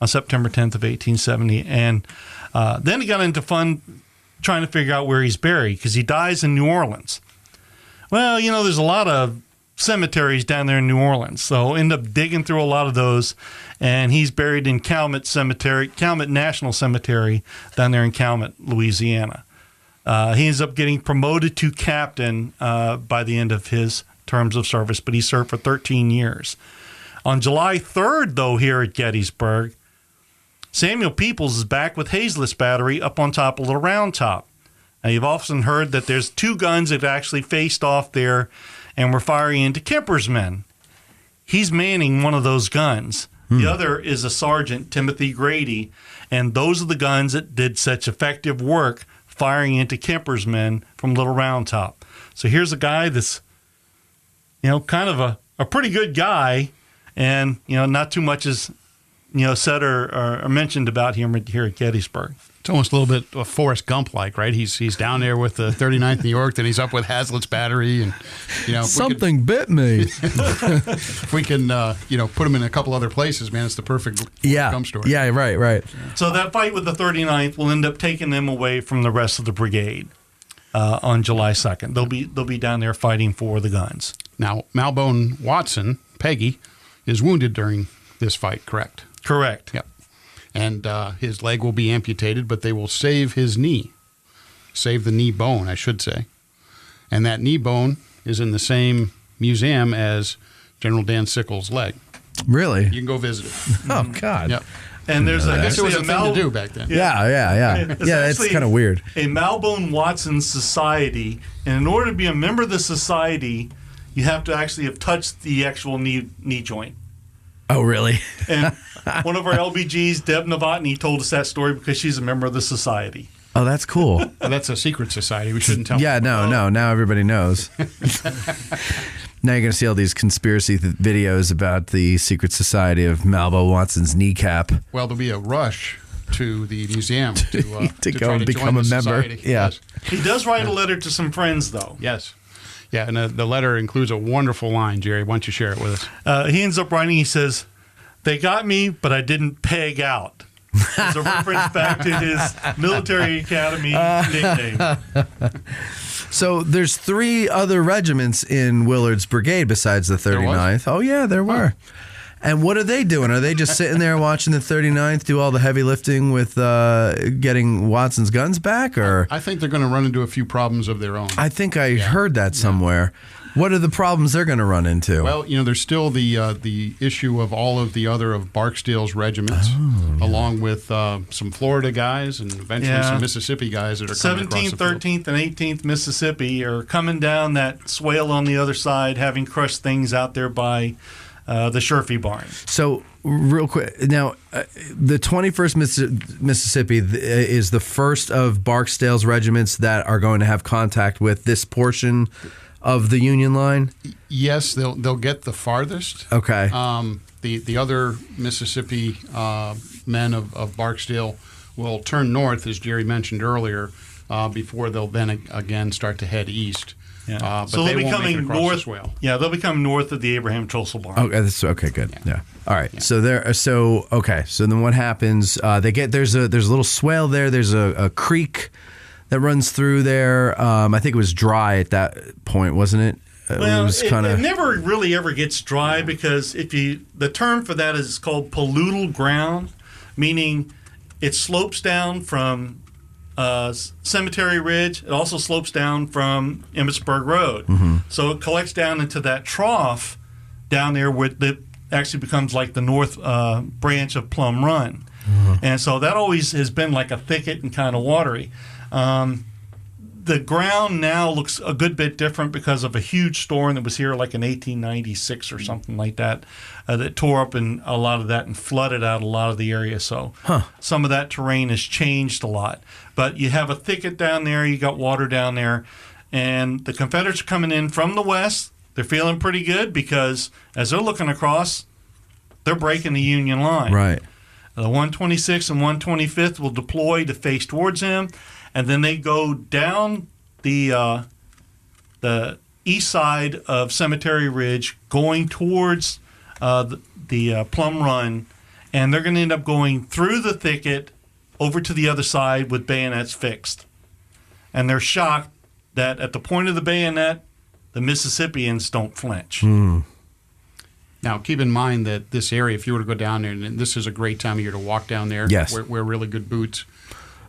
Speaker 5: on September 10th of 1870. And then he got into fun trying to figure out where he's buried, because he dies in New Orleans. Well, there's a lot of cemeteries down there in New Orleans, so end up digging through a lot of those, and he's buried in Calumet National Cemetery down there in Calumet, Louisiana. He ends up getting promoted to captain by the end of his terms of service, but he served for 13 years. On July 3rd, though, here at Gettysburg, Samuel Peoples is back with Hazlett's battery up on top of Little Round Top. Now, you've often heard that there's two guns that actually faced off there and were firing into Kemper's men. He's manning one of those guns. The other is a Sergeant, Timothy Grady, and those are the guns that did such effective work firing into Kemper's men from Little Round Top. So here's a guy that's, kind of a pretty good guy, and, not too much is said or mentioned about him here at Gettysburg.
Speaker 4: It's almost a little bit of Forrest Gump-like, right? He's down there with the 39th New York, then he's up with Hazlett's battery, and
Speaker 1: Something bit me.
Speaker 4: if we can put him in a couple other places, man, it's the perfect Forrest Gump story.
Speaker 1: Yeah, right.
Speaker 5: So that fight with the 39th will end up taking them away from the rest of the brigade on July 2nd. They'll be down there fighting for the guns.
Speaker 4: Now, Malbone Watson, Peggy, is wounded during this fight, correct?
Speaker 5: Correct.
Speaker 4: Yep. And his leg will be amputated, but they will save his knee. Save the knee bone, I should say. And that knee bone is in the same museum as General Dan Sickles' leg.
Speaker 1: Really?
Speaker 4: You can go visit it.
Speaker 1: Oh, God.
Speaker 4: Yep.
Speaker 5: And there's
Speaker 4: I guess it was
Speaker 5: actually
Speaker 4: a thing to do back then.
Speaker 1: Yeah. Yeah, it's
Speaker 5: actually
Speaker 1: kind of weird.
Speaker 5: A Malbone Watson Society, and in order to be a member of the society, you have to actually have touched the actual knee joint.
Speaker 1: Oh, really?
Speaker 5: And one of our LBGs, Deb Novotny, told us that story because she's a member of the society.
Speaker 1: Oh, that's cool.
Speaker 4: Well, that's a secret society. We shouldn't tell.
Speaker 1: Yeah, no. Now everybody knows. Now you're going to see all these conspiracy videos about the secret society of Malbone Watson's kneecap.
Speaker 4: Well, there'll be a rush to the museum to
Speaker 1: go
Speaker 4: try
Speaker 1: and
Speaker 4: to
Speaker 1: become
Speaker 4: join
Speaker 1: a
Speaker 4: the
Speaker 1: member.
Speaker 4: society.
Speaker 1: Yeah.
Speaker 4: Yes.
Speaker 5: He does write a letter to some friends, though.
Speaker 4: Yes. Yeah, and the letter includes a wonderful line, Jerry. Why don't you share it with us?
Speaker 5: He ends up writing, he says, "They got me, but I didn't peg out." It's a reference back to his military academy nickname.
Speaker 1: So there's 3 other regiments in Willard's brigade besides the 39th. Oh, yeah, there were. And what are they doing? Are they just sitting there watching the 39th do all the heavy lifting with getting Watson's guns back? Or
Speaker 4: I think they're going to run into a few problems of their own.
Speaker 1: I think I heard that somewhere. What are the problems they're going to run into?
Speaker 4: Well, there's still the issue of all of the other of Barksdale's regiments, along with some Florida guys and eventually some Mississippi guys that are coming across the
Speaker 5: 17th,
Speaker 4: field.
Speaker 5: 13th, and 18th Mississippi are coming down that swale on the other side, having crushed things out there by the Sherfy barn.
Speaker 1: So, real quick, now, the 21st Mississippi is the first of Barksdale's regiments that are going to have contact with this portion of the Union line?
Speaker 4: Yes, they'll get the farthest.
Speaker 1: Okay.
Speaker 4: The other Mississippi men of Barksdale will turn north, as Jerry mentioned earlier, before they'll then again start to head east.
Speaker 5: Yeah.
Speaker 4: But
Speaker 5: So
Speaker 4: they
Speaker 5: they'll be
Speaker 4: won't make it
Speaker 5: coming
Speaker 4: across
Speaker 5: north.
Speaker 4: the swale.
Speaker 5: Yeah, they'll be coming north of the Abraham Trossel barn.
Speaker 1: Okay, good. Yeah. All right. So So then what happens? There's a little swale there. There's a creek that runs through there. I think it was dry at that point, wasn't it?
Speaker 5: Well,
Speaker 1: It
Speaker 5: it never really ever gets dry because the term for that is called pollutal ground, meaning it slopes down from Cemetery Ridge. It also slopes down from Emmitsburg Road.
Speaker 1: Mm-hmm.
Speaker 5: So it collects down into that trough down there where it actually becomes like the north branch of Plum Run. Mm-hmm. And so that always has been like a thicket and kind of watery. The ground now looks a good bit different because of a huge storm that was here like in 1896 or something like that that tore up a lot of that and flooded out a lot of the area. So some of that terrain has changed a lot. But you have a thicket down there, you got water down there, and the Confederates are coming in from the west. They're feeling pretty good because as they're looking across, they're breaking the Union line.
Speaker 1: Right.
Speaker 5: The 126th and 125th will deploy to face towards him, and then they go down the east side of Cemetery Ridge, going towards the Plum Run, and they're going to end up going through the thicket over to the other side with bayonets fixed. And they're shocked that at the point of the bayonet, the Mississippians don't flinch.
Speaker 4: Now, keep in mind that this area, if you were to go down there, and this is a great time of year to walk down there,
Speaker 1: Yes.
Speaker 4: wear really good boots.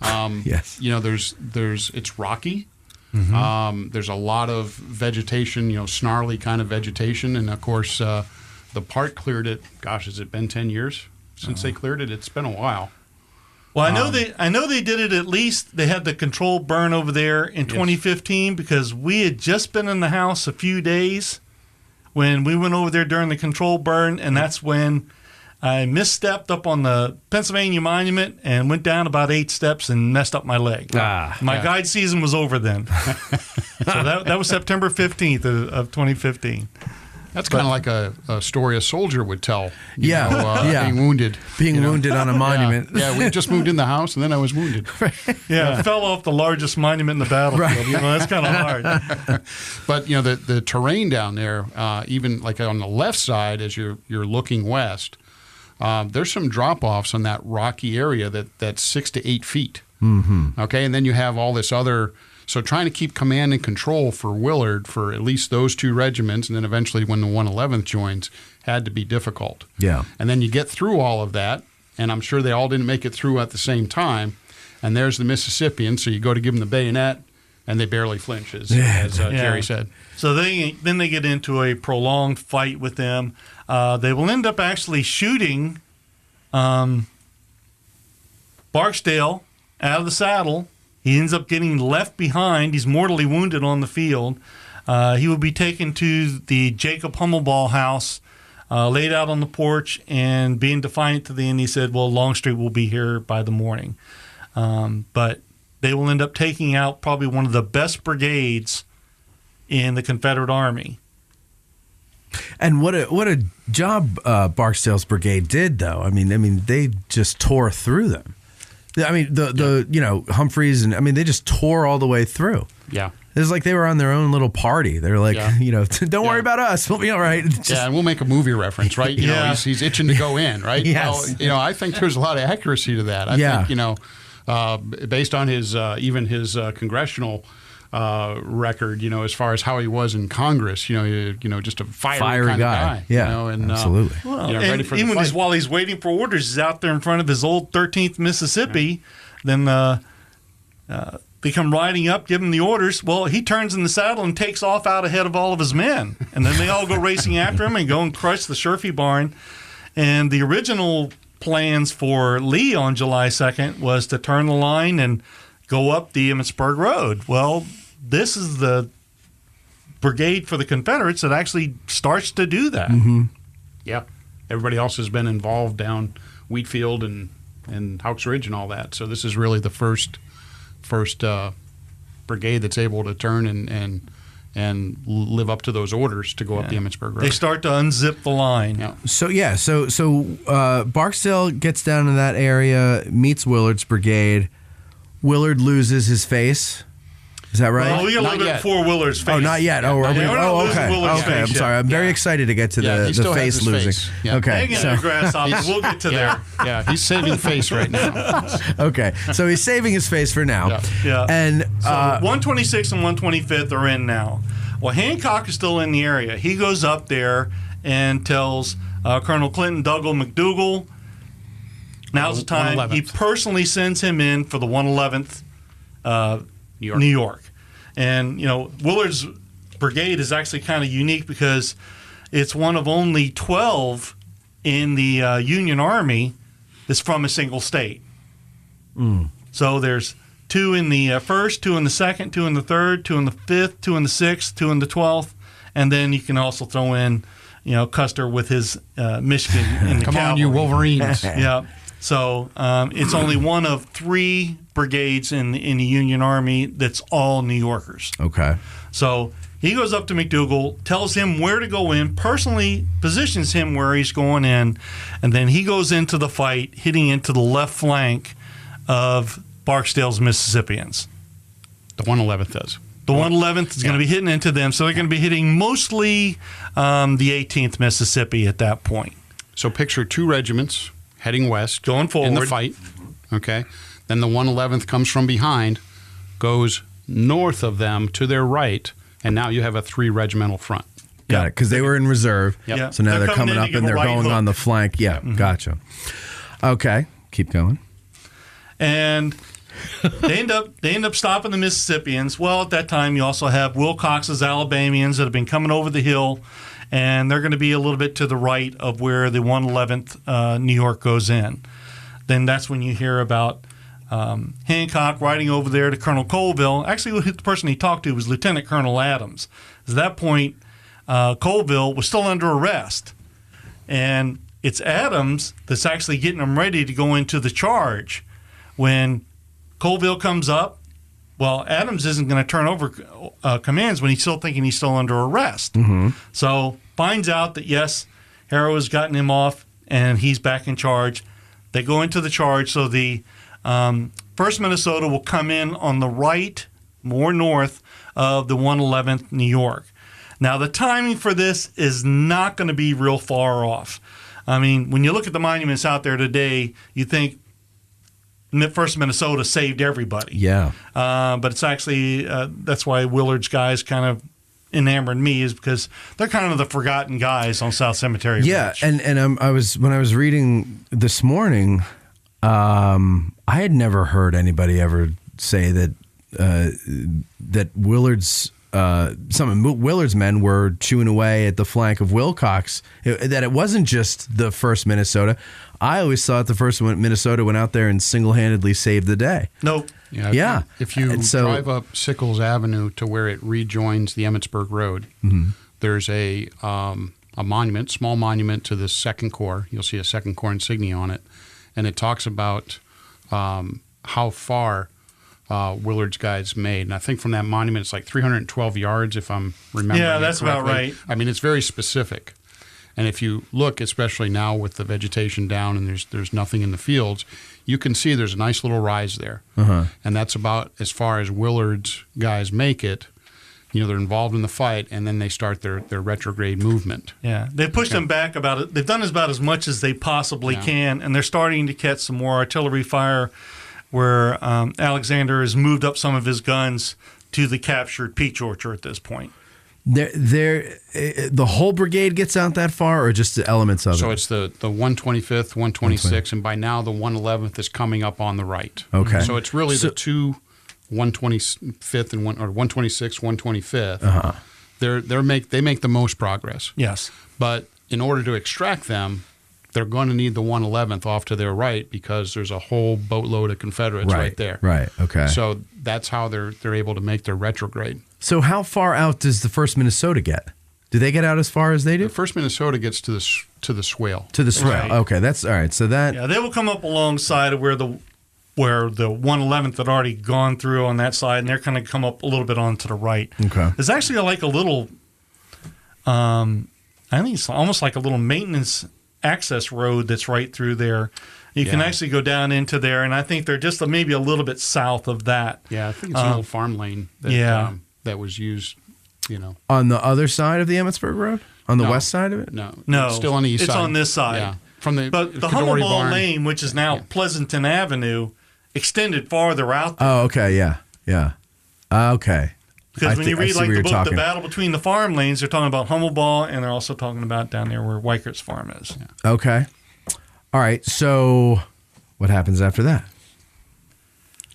Speaker 1: Yes.
Speaker 4: It's rocky. Mm-hmm. There's a lot of vegetation, snarly kind of vegetation, and of course, the park cleared it. Gosh, has it been 10 years since they cleared it? It's been a while.
Speaker 5: Well, I know they did it at least. They had the controlled burn over there in 2015 because we had just been in the house a few days when we went over there during the controlled burn, and that's when I misstepped up on the Pennsylvania Monument and went down about 8 steps and messed up my leg. My guide season was over then. So that was September 15th of 2015.
Speaker 4: That's kind of like a story a soldier would tell.
Speaker 1: Yeah.
Speaker 4: Being wounded.
Speaker 1: Wounded on a monument.
Speaker 4: Yeah, we just moved in the house, and then I was wounded.
Speaker 5: I fell off the largest monument in the battlefield.
Speaker 1: Right.
Speaker 5: That's kind of hard.
Speaker 4: But, the terrain down there, even like on the left side as you're looking west, there's some drop-offs on that rocky area that's 6 to 8 feet. Mm-hmm. Okay, and then you have all this other... So trying to keep command and control for Willard for at least those 2 regiments, and then eventually when the 111th joins, had to be difficult.
Speaker 1: Yeah.
Speaker 4: And then you get through all of that, and I'm sure they all didn't make it through at the same time, and there's the Mississippians, so you go to give them the bayonet, and they barely flinch, as Jerry said.
Speaker 5: So then they get into a prolonged fight with them. They will end up actually shooting Barksdale out of the saddle. He ends up getting left behind. He's mortally wounded on the field. He will be taken to the Jacob Hummelball house, laid out on the porch, and being defiant to the end, he said, well, Longstreet will be here by the morning. But they will end up taking out probably one of the best brigades in the Confederate Army.
Speaker 1: And what a job Barksdale's brigade did, though. I mean, they just tore through them. I mean, the Humphreys, and they just tore all the way through.
Speaker 4: Yeah.
Speaker 1: It was like they were on their own little party. They're like, don't worry about us. We'll be all right.
Speaker 4: And we'll make a movie reference, right? He's itching to go in, right?
Speaker 1: Yes.
Speaker 4: Well, I think there's a lot of accuracy to that. I think, based on his even his congressional record, as far as how he was in Congress, just a fiery kind
Speaker 1: guy.
Speaker 4: of guy.
Speaker 1: Yeah, absolutely.
Speaker 4: Ready for the
Speaker 5: even
Speaker 4: fight.
Speaker 5: while he's waiting for orders, he's out there in front of his old 13th Mississippi. Then they come riding up, give him the orders. Well, he turns in the saddle and takes off out ahead of all of his men. And then they all go racing after him and go and crush the Sherfy barn. And the original plans for Lee on July 2nd was to turn the line and go up the Emmitsburg Road. Well, this is the brigade for the Confederates that actually starts to do that.
Speaker 1: Mm-hmm.
Speaker 4: Yeah. Everybody else has been involved down Wheatfield and Hawks Ridge and all that. So this is really the first brigade that's able to turn and live up to those orders to go up the Emmitsburg Road.
Speaker 5: They start to unzip the line.
Speaker 4: Yeah.
Speaker 1: So Barksdale gets down to that area, meets Willard's brigade. Willard loses his face. Is that right?
Speaker 5: Well, we got a
Speaker 4: Not
Speaker 5: little bit
Speaker 4: yet.
Speaker 5: before Willard's face.
Speaker 1: Oh, not yet. Oh,
Speaker 5: we're not losing
Speaker 1: okay.
Speaker 5: Willard's
Speaker 1: Okay, I'm
Speaker 5: face
Speaker 1: sorry.
Speaker 5: yet.
Speaker 1: I'm very excited to get to
Speaker 4: Yeah, he
Speaker 1: the
Speaker 4: still has
Speaker 1: face
Speaker 4: his
Speaker 1: losing.
Speaker 4: face. Yeah.
Speaker 1: Okay,
Speaker 5: Hang in there, Grasshopper. We'll get to there.
Speaker 4: Yeah, he's saving face right now.
Speaker 1: okay. So he's saving his face for now.
Speaker 5: Yeah.
Speaker 1: And
Speaker 5: So 126th and 125th are in now. Well, Hancock is still in the area. He goes up there and tells Colonel Clinton Dougal McDougal, now's the time.
Speaker 4: 111th.
Speaker 5: He personally sends him in for the 111th
Speaker 4: New
Speaker 5: New York. And, Willard's brigade is actually kind of unique because it's one of only 12 in the Union Army that's from a single state. So there's 2 in the 1st, 2 in the 2nd, 2 in the 3rd, 2 in the 5th, 2 in the 6th, 2 in the 12th. And then you can also throw in, Custer with his Michigan in the
Speaker 4: Come on,
Speaker 5: cavalry.
Speaker 4: you Wolverines.
Speaker 5: Yeah. So it's only one of 3 brigades in the Union Army that's all New Yorkers.
Speaker 1: okay.
Speaker 5: So he goes up to McDougal, tells him where to go in, personally positions him where he's going in, and then he goes into the fight, hitting into the left flank of Barksdale's Mississippians.
Speaker 4: The 111th does.
Speaker 5: The 111th is going to be hitting into them, so they're going to be hitting mostly the 18th Mississippi at that point.
Speaker 4: So picture 2 regiments heading west.
Speaker 5: Going forward.
Speaker 4: In the fight. Okay. Then the 111th comes from behind, goes north of them to their right, and now you have a 3-regimental front.
Speaker 1: Got it. Because they were in reserve.
Speaker 4: Yep.
Speaker 5: Yeah.
Speaker 1: So now they're coming
Speaker 5: to
Speaker 1: up
Speaker 5: give
Speaker 1: and
Speaker 5: a
Speaker 1: they're
Speaker 5: right
Speaker 1: going
Speaker 5: hook.
Speaker 1: on the flank. Yeah, gotcha. Okay. Keep going.
Speaker 5: And they end up stopping the Mississippians. Well, at that time, you also have Wilcox's Alabamians that have been coming over the hill, and they're going to be a little bit to the right of where the 111th New York goes in. Then that's when you hear about Hancock riding over there to Colonel Colville. Actually, the person he talked to was Lieutenant Colonel Adams. At that point, Colville was still under arrest, and it's Adams that's actually getting them ready to go into the charge. When Colville comes up, well, Adams isn't going to turn over commands when he's still thinking he's still under arrest. So finds out that, yes, Harrow has gotten him off, and he's back in charge. They go into the charge, so the 1st Minnesota will come in on the right, more north, of the 111th New York. Now, the timing for this is not going to be real far off. I mean, when you look at the monuments out there today, you think 1st Minnesota saved everybody.
Speaker 1: Yeah.
Speaker 5: But it's actually, that's why Willard's guys kind of enamored me, is because they're kind of the forgotten guys on South Cemetery
Speaker 1: Yeah,
Speaker 5: Ridge.
Speaker 1: and I was when I was reading this morning, I had never heard anybody ever say that that Willard's some of Willard's men were chewing away at the flank of Wilcox. That it wasn't just the 1st Minnesota. I always thought the 1st Minnesota went out there and single-handedly saved the day.
Speaker 5: Nope.
Speaker 1: Yeah.
Speaker 4: If you
Speaker 1: And so-
Speaker 4: drive up Sickles Avenue to where it rejoins the Emmitsburg Road, there's a monument, small monument to the 2nd Corps. You'll see a 2nd Corps insignia on it, and it talks about how far Willard's guys made. And I think from that monument, it's like 312 yards, if I'm remembering.
Speaker 5: Yeah,
Speaker 4: it
Speaker 5: that's about
Speaker 4: correctly.
Speaker 5: right.
Speaker 4: I mean, it's very specific. And if you look, especially now with the vegetation down and there's nothing in the fields, you can see there's a nice little rise there. And that's about as far as Willard's guys make it. They're involved in the fight, and then they start their retrograde movement.
Speaker 5: Yeah, they pushed them back about it. They've done about as much as they possibly can, and they're starting to catch some more artillery fire where Alexander has moved up some of his guns to the captured peach orchard at this point.
Speaker 1: The whole brigade gets out that far, or just the elements of it?
Speaker 4: So it's the 125th, 126th, and by now the 111th is coming up on the right.
Speaker 1: Okay.
Speaker 4: So it's really the two 125th and 126th, 125th. They make the most progress.
Speaker 5: Yes.
Speaker 4: But in order to extract them, they're going to need the 111th off to their right because there's a whole boatload of Confederates right there.
Speaker 1: Right. Okay.
Speaker 4: So that's how they're able to make their retrograde.
Speaker 1: So how far out does the 1st Minnesota get? Do they get out as far as they do?
Speaker 4: The 1st Minnesota gets to the swale.
Speaker 1: To the swale.
Speaker 5: Right.
Speaker 1: Okay, that's all right. So that
Speaker 5: Yeah, they will come up alongside of where the 111th had already gone through on that side, and they're going to come up a little bit onto the right.
Speaker 1: Okay.
Speaker 5: There's actually like a little, I think it's almost like a little maintenance access road that's right through there. You can actually go down into there, and I think they're just maybe a little bit south of that.
Speaker 4: Yeah, I think it's an old farm lane that was used,
Speaker 1: on the other side of the Emmitsburg Road? On the
Speaker 4: No.
Speaker 1: west side of it?
Speaker 5: No,
Speaker 4: it's still on the east side.
Speaker 5: It's on this side.
Speaker 4: Yeah. From the
Speaker 5: But the
Speaker 4: Cadore
Speaker 5: Hummelball
Speaker 4: barn.
Speaker 5: Lane, which is now Pleasanton Avenue, extended farther out there.
Speaker 1: Oh, okay, yeah. Okay.
Speaker 5: Because when you read like the book,
Speaker 1: talking.
Speaker 5: The Battle Between the Farm Lanes, they're talking about Hummelball, and they're also talking about down there where Weikert's farm is. Yeah.
Speaker 1: Okay. All right, so what happens after that?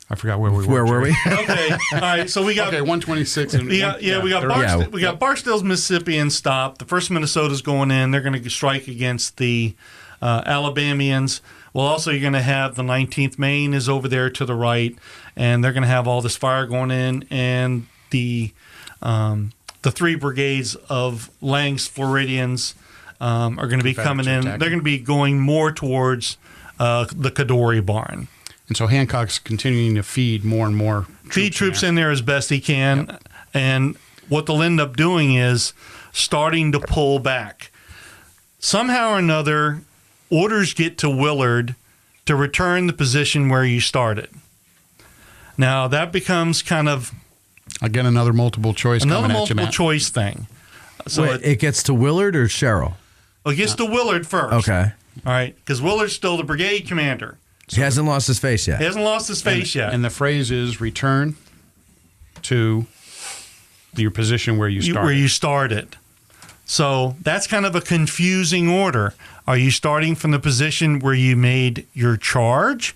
Speaker 4: I forgot where we were.
Speaker 1: Where were we?
Speaker 5: Okay, all right. So we got
Speaker 4: 126. And
Speaker 5: we got Barksdales, Mississippians stopped. The 1st Minnesota's going in. They're going to strike against the Alabamians. Well, also you're going to have the 19th Maine is over there to the right, and they're going to have all this fire going in, and the 3 brigades of Lang's Floridians are going to be coming in.
Speaker 4: attacking.
Speaker 5: They're going to be going more towards the Cadore barn.
Speaker 4: And so Hancock's continuing to feed more and more
Speaker 5: Feed troops in there as best he can. Yep. And what they'll end up doing is starting to pull back. Somehow or another, orders get to Willard to return the position where you started. Now, that becomes kind of
Speaker 4: Again, another multiple choice
Speaker 5: another
Speaker 4: coming at you,
Speaker 5: multiple
Speaker 4: Matt.
Speaker 5: choice thing. So
Speaker 1: Wait, it gets to Willard or Sherrill?
Speaker 5: it gets to Willard first.
Speaker 1: Okay.
Speaker 5: All right, because Willard's still the brigade commander.
Speaker 1: He hasn't lost his face yet.
Speaker 5: He hasn't lost his face yet.
Speaker 4: And the phrase is return to your position where you started.
Speaker 5: Where you started. So that's kind of a confusing order. Are you starting from the position where you made your charge?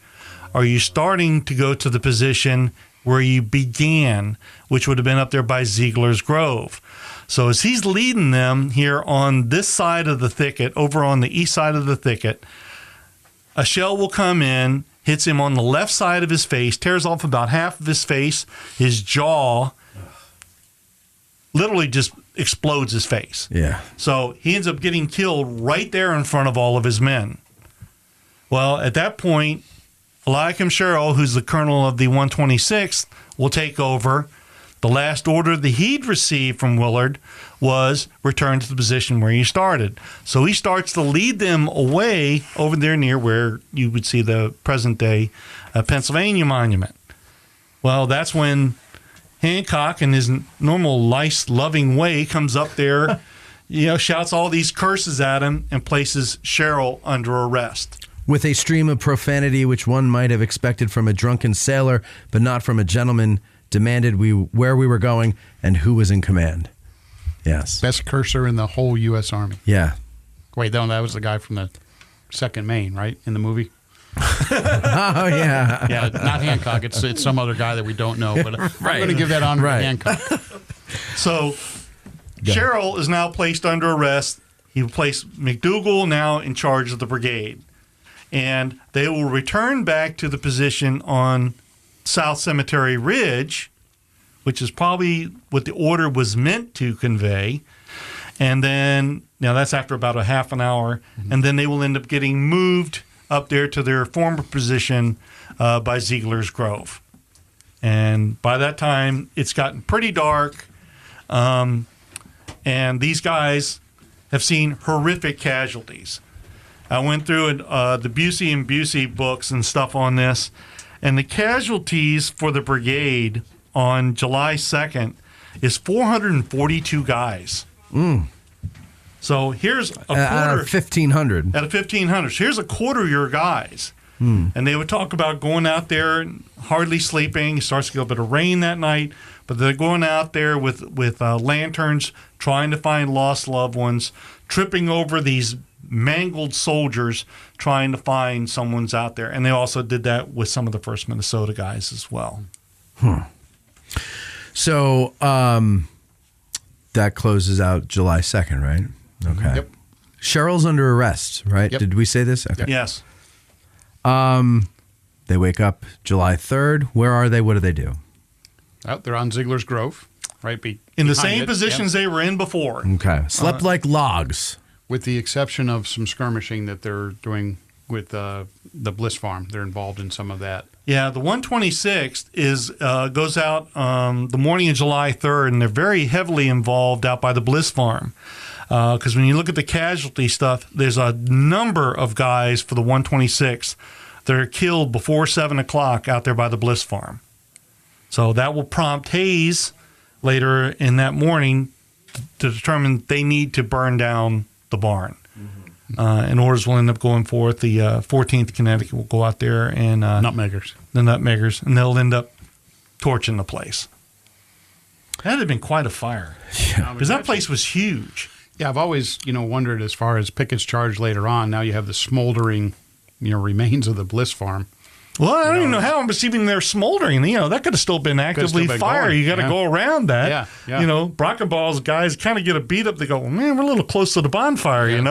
Speaker 5: Are you starting to go to the position where you began, which would have been up there by Ziegler's Grove? So as he's leading them here on this side of the thicket, over on the east side of the thicket, a shell will come in, hits him on the left side of his face, tears off about half of his face, his jaw, literally just explodes his face.
Speaker 1: Yeah.
Speaker 5: So he ends up getting killed right there in front of all of his men. Well, at that point, Eliakim Sherrill, who's the colonel of the 126th, will take over. The last order that he'd received from Willard was return to the position where you started. So he starts to lead them away over there near where you would see the present-day Pennsylvania Monument. Well, that's when Hancock, in his normal lice-loving way, comes up there, shouts all these curses at him and places Sherrill under arrest.
Speaker 1: With a stream of profanity which one might have expected from a drunken sailor, but not from a gentleman, demanded where we were going and who was in command. Yes.
Speaker 4: Best cursor in the whole U.S. Army.
Speaker 1: Yeah.
Speaker 4: Wait, no, that was the guy from the 2nd Maine, right, in the movie?
Speaker 1: Oh, yeah.
Speaker 4: Yeah, not Hancock. It's some other guy that we don't know, but I'm going to give that honor to Hancock.
Speaker 5: So Sherrill is now placed under arrest. He placed McDougal now in charge of the brigade. And they will return back to the position on South Cemetery Ridge, which is probably what the order was meant to convey. And then, now that's after about a half an hour, and then they will end up getting moved up there to their former position by Ziegler's Grove. And by that time, it's gotten pretty dark, and these guys have seen horrific casualties. I went through the Busey and Busey books and stuff on this, and the casualties for the brigade on July 2nd is 442 guys. So here's a quarter.
Speaker 1: Out of 1,500.
Speaker 5: Out of 1,500. So here's a quarter of your guys. And they would talk about going out there, hardly sleeping. It starts to get a bit of rain that night, but they're going out there with lanterns, trying to find lost loved ones, tripping over these mangled soldiers, trying to find someone's out there. And they also did that with some of the 1st Minnesota guys as well.
Speaker 1: So that closes out July 2nd, right? Okay.
Speaker 4: Yep.
Speaker 1: Cheryl's under arrest, right?
Speaker 4: Yep.
Speaker 1: Did we say this? Okay.
Speaker 5: Yes.
Speaker 1: They wake up July 3rd. Where are they? What do they do?
Speaker 4: They're on Ziegler's Grove, right?
Speaker 5: In the
Speaker 4: behind
Speaker 5: same
Speaker 4: it,
Speaker 5: positions they were in before.
Speaker 1: Okay. Slept like logs.
Speaker 4: with the exception of some skirmishing that they're doing with the Bliss Farm. They're involved in some of that.
Speaker 5: Yeah, the 126th goes out the morning of July 3rd, and they're very heavily involved out by the Bliss Farm. Because when you look at the casualty stuff, there's a number of guys for the 126th that are killed before 7 o'clock out there by the Bliss Farm. So that will prompt Hayes later in that morning to determine they need to burn down the barn. And orders will end up going forth. The 14th Connecticut will go out there and
Speaker 4: Nutmeggers.
Speaker 5: The Nutmeggers, and they'll end up torching the place. That had been quite a fire, because that place was huge.
Speaker 4: Yeah, I've always wondered as far as Pickett's charge later on. Now you have the smoldering remains of the Bliss Farm.
Speaker 5: Well, I don't even know how I'm receiving their smoldering. That could have still been actively fire.
Speaker 4: Going.
Speaker 5: You got to go around that.
Speaker 4: Yeah.
Speaker 5: Brockenball's guys kind of get a beat up. They go, man, we're a little close to the bonfire,
Speaker 4: yeah.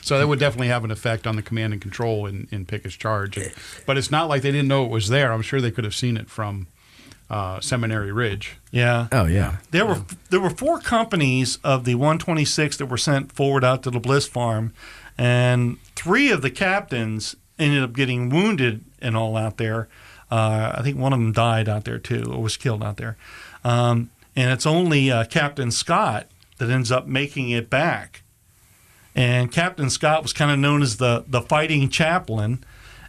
Speaker 4: So that would definitely have an effect on the command and control in Pickett's charge. But it's not like they didn't know it was there. I'm sure they could have seen it from Seminary Ridge.
Speaker 5: Yeah.
Speaker 1: Oh, yeah.
Speaker 5: There were 4 companies of the 126 that were sent forward out to the Bliss Farm, and 3 of the captains ended up getting wounded and all out there. I think one of them died out there too, or was killed out there. And it's only Captain Scott that ends up making it back. And Captain Scott was kind of known as the fighting chaplain.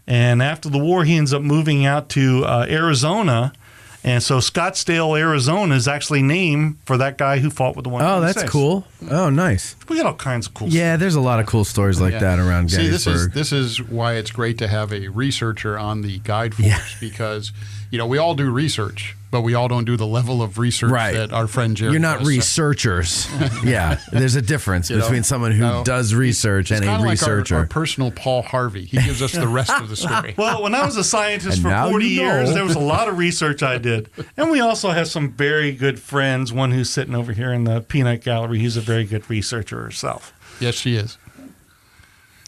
Speaker 5: And after the war, he ends up moving out to Arizona. And so Scottsdale, Arizona is actually named for that guy who fought with the 126.
Speaker 1: Oh, that's cool. Oh, nice.
Speaker 5: We got all kinds of cool
Speaker 1: Yeah,
Speaker 5: stuff.
Speaker 1: there's a lot of cool stories like that around Gettysburg.
Speaker 4: This is why it's great to have a researcher on the guide force because, we all do research, but we all don't do the level of research that our friend Jerry
Speaker 1: You're not
Speaker 4: does.
Speaker 1: researchers. Yeah, there's a difference between someone who does research and a researcher.
Speaker 4: Like our personal Paul Harvey. He gives us the rest of the story.
Speaker 5: Well, when I was a scientist
Speaker 1: And
Speaker 5: for
Speaker 1: now
Speaker 5: 40
Speaker 1: you know.
Speaker 5: years, there was a lot of research I did. And we also have some very good friends, one who's sitting over here in the peanut gallery. He's a very good researcher herself.
Speaker 4: Yes, she is.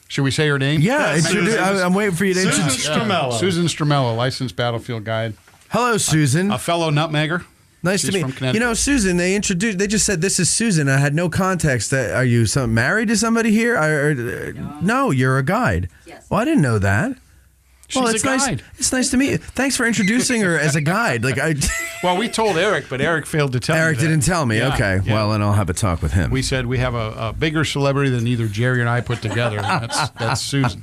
Speaker 4: Should we say her name?
Speaker 1: Yeah, I'm waiting for you to
Speaker 5: Susan
Speaker 1: introduce.
Speaker 5: Stramello.
Speaker 4: Susan Stramello, licensed battlefield guide.
Speaker 1: Hello, Susan.
Speaker 4: A fellow nutmegger.
Speaker 1: Nice
Speaker 4: She's
Speaker 1: to
Speaker 4: from
Speaker 1: meet
Speaker 4: Connecticut.
Speaker 1: you. Susan, they just said this is Susan. I had no context. Are you married to somebody here? No, you're a guide.
Speaker 6: Yes.
Speaker 1: Well, I didn't know that.
Speaker 4: She's
Speaker 1: it's
Speaker 4: a
Speaker 1: nice.
Speaker 4: guide.
Speaker 1: It's nice to meet you. Thanks for introducing her as a guide.
Speaker 4: Well, we told Eric, but Eric failed to tell
Speaker 1: Eric
Speaker 4: me that.
Speaker 1: didn't tell me.
Speaker 4: Yeah,
Speaker 1: Okay,
Speaker 4: yeah.
Speaker 1: well, then I'll have a talk with him.
Speaker 4: We said we have a bigger celebrity than either Jerry and I put together. That's Susan.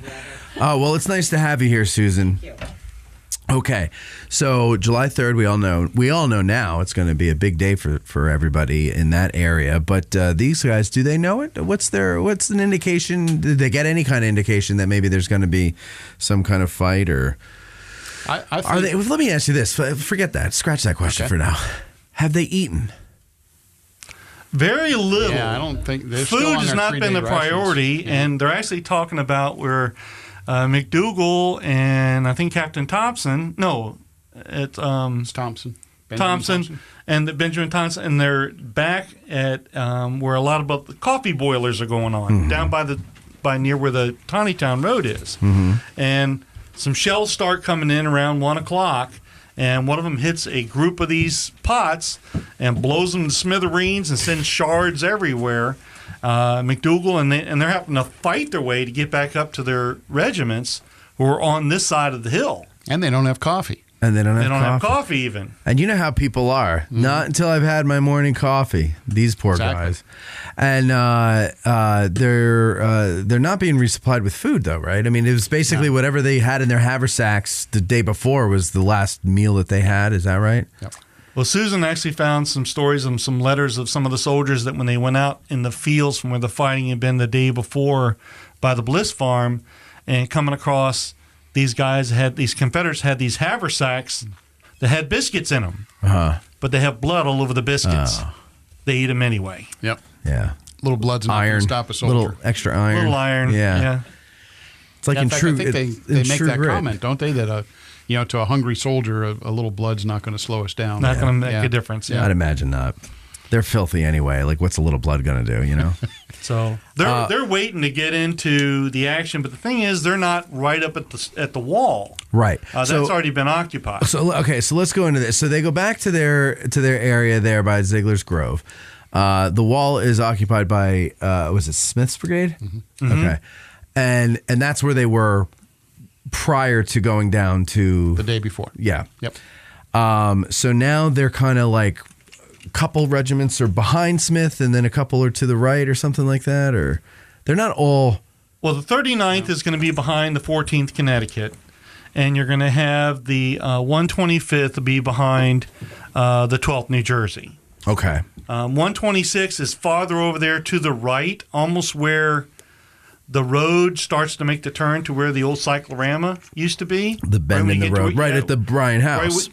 Speaker 1: Oh, well, it's nice to have you here, Susan.
Speaker 6: Thank you.
Speaker 1: Okay, so July 3rd, we all know now it's going to be a big day for everybody in that area. But these guys, do they know it? What's an indication? Did they get any kind of indication that maybe there's going to be some kind of fight or?
Speaker 4: I think,
Speaker 1: Are they? Let me ask you this. Forget that. Scratch that question for now. Have they eaten?
Speaker 5: Very little.
Speaker 4: Yeah, I don't think they're still
Speaker 5: Food
Speaker 4: on
Speaker 5: has
Speaker 4: their
Speaker 5: not been
Speaker 4: 3-day
Speaker 5: the priority,
Speaker 4: rations.
Speaker 5: and they're actually talking about where McDougal and I think Captain Thompson. No, it's
Speaker 4: It's Thompson. Benjamin
Speaker 5: Thompson and Benjamin Thompson, and they're back at where a lot of the coffee boilers are going on down by near where the Tawnytown Road is, and some shells start coming in around 1 o'clock, and one of them hits a group of these pots and blows them to smithereens and sends shards everywhere. McDougal and they're having to fight their way to get back up to their regiments who are on this side of the hill.
Speaker 4: And they don't have coffee.
Speaker 1: And they don't have
Speaker 5: They don't
Speaker 1: coffee.
Speaker 5: have coffee even.
Speaker 1: And you know how people are. Not until I've had my morning coffee. These poor
Speaker 4: Exactly.
Speaker 1: guys. And they're not being resupplied with food, though, right? I mean, it was basically whatever they had in their haversacks the day before was the last meal that they had. Is that right?
Speaker 4: Yep.
Speaker 5: Well, Susan actually found some stories and some letters of some of the soldiers that when they went out in the fields from where the fighting had been the day before by the Bliss Farm and coming across these Confederates had these haversacks that had biscuits in them, but they have blood all over the biscuits. They eat them anyway.
Speaker 4: Yep.
Speaker 1: Yeah.
Speaker 4: Little blood's not going
Speaker 1: Iron.
Speaker 4: to stop a soldier.
Speaker 1: Little extra iron.
Speaker 5: Little iron.
Speaker 1: Yeah. It's like
Speaker 4: Yeah,
Speaker 1: in
Speaker 4: in fact,
Speaker 1: true.
Speaker 4: I think
Speaker 1: in
Speaker 4: they make
Speaker 1: True
Speaker 4: that
Speaker 1: Grit.
Speaker 4: comment, don't they? That to a hungry soldier, a little blood's not going to slow us down.
Speaker 5: Not going to make a difference.
Speaker 1: I'd imagine not. They're filthy anyway. Like, what's a little blood going to do? You know.
Speaker 5: So they're waiting to get into the action, but the thing is, they're not right up at the wall.
Speaker 1: Right.
Speaker 5: That's already been occupied.
Speaker 1: So let's go into this. So they go back to their area there by Ziegler's Grove. The wall is occupied by was it Smith's Brigade? Mm-hmm. Okay, and that's where they were prior to going down to
Speaker 4: The day before.
Speaker 1: Yeah.
Speaker 4: Yep.
Speaker 1: So now they're kind of like a couple regiments are behind Smith, and then a couple are to the right, or something like that, or they're not all.
Speaker 5: Well, the 39th is going to be behind the 14th Connecticut, and you're going to have the 125th be behind the 12th New Jersey.
Speaker 1: Okay.
Speaker 5: 126 is farther over there to the right, almost where the road starts to make the turn to where the old cyclorama used to be.
Speaker 1: The bend in the road, right at the Bryan House.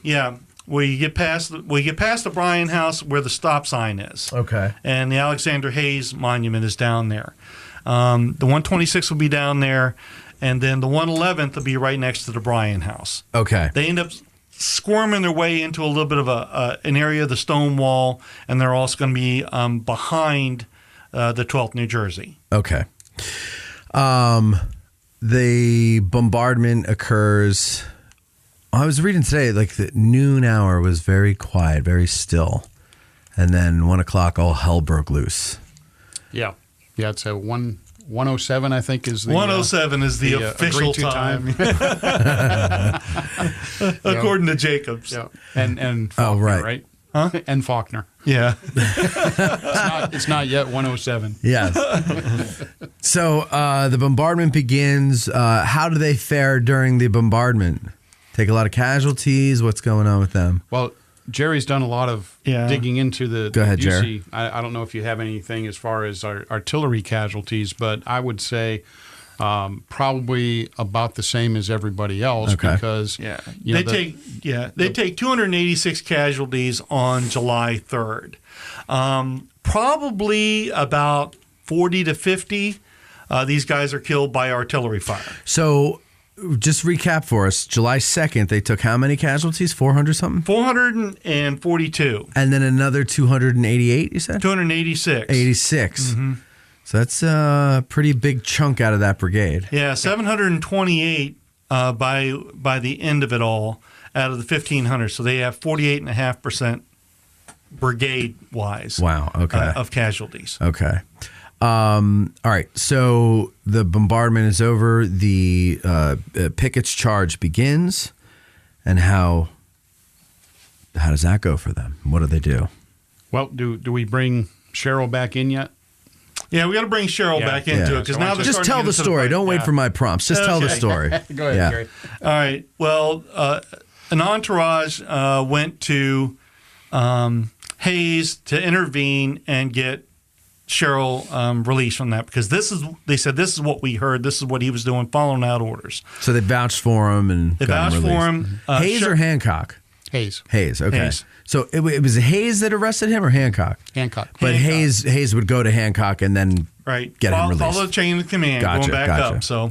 Speaker 5: Where you get past the Bryan House where the stop sign is.
Speaker 1: Okay.
Speaker 5: And the Alexander Hayes Monument is down there. The 126 will be down there, and then the 111th will be right next to the Bryan House.
Speaker 1: Okay.
Speaker 5: They end up squirming their way into a little bit of an area of the stone wall, and they're also going to be behind the 12th New Jersey.
Speaker 1: Okay. The bombardment occurs. I was reading today, like the noon hour was very quiet, very still, and then 1 o'clock, all hell broke loose.
Speaker 4: Yeah. Yeah, it's a 107, I think, is the
Speaker 5: 107 is the official
Speaker 4: agreed-to
Speaker 5: time. According to Jacobs.
Speaker 4: Yeah. And Faulkner, right?
Speaker 5: Huh?
Speaker 4: And Faulkner.
Speaker 5: Yeah.
Speaker 4: It's not yet 107.
Speaker 1: Yes. So the bombardment begins. How do they fare during the bombardment? Take a lot of casualties? What's going on with them?
Speaker 4: Well, Jerry's done a lot of digging into the
Speaker 1: Go ahead,
Speaker 4: UC.
Speaker 1: Jerry.
Speaker 4: I don't know if you have anything as far as our artillery casualties, but I would say probably about the same as everybody else because
Speaker 5: they take 286 casualties on July 3rd. Probably about 40 to 50. These guys are killed by artillery fire.
Speaker 1: So just recap for us. July 2nd, they took how many casualties? 400 something?
Speaker 5: 442.
Speaker 1: And then another 288, you said?
Speaker 5: 286.
Speaker 1: 86.
Speaker 5: Mm-hmm.
Speaker 1: So that's a pretty big chunk out of that brigade.
Speaker 5: Yeah, 728 by the end of it all out of the 1,500. So they have 48.5% brigade-wise of casualties.
Speaker 1: Okay. All right. So the bombardment is over. The Pickett's charge begins. And how does that go for them? What do they do?
Speaker 4: Well, do we bring Cheryl back in yet?
Speaker 5: Yeah, we got to bring Cheryl back into it because now they're
Speaker 1: just tell the story. Don't wait for my prompts. Just tell the story.
Speaker 4: Go ahead, Gary.
Speaker 5: All right. Well, an entourage went to Hayes to intervene and get Cheryl released from that because they said this is what we heard. This is what he was doing, following out orders.
Speaker 1: So they vouched for him and
Speaker 5: they vouched for him.
Speaker 1: Hayes or Hancock?
Speaker 4: Hayes.
Speaker 1: Okay.
Speaker 5: Hayes.
Speaker 1: So it was Hayes that arrested him or Hancock?
Speaker 4: Hancock.
Speaker 1: But
Speaker 5: Hancock.
Speaker 1: Hayes would go to Hancock and then get him released.
Speaker 5: Follow the chain of command, going back up. So,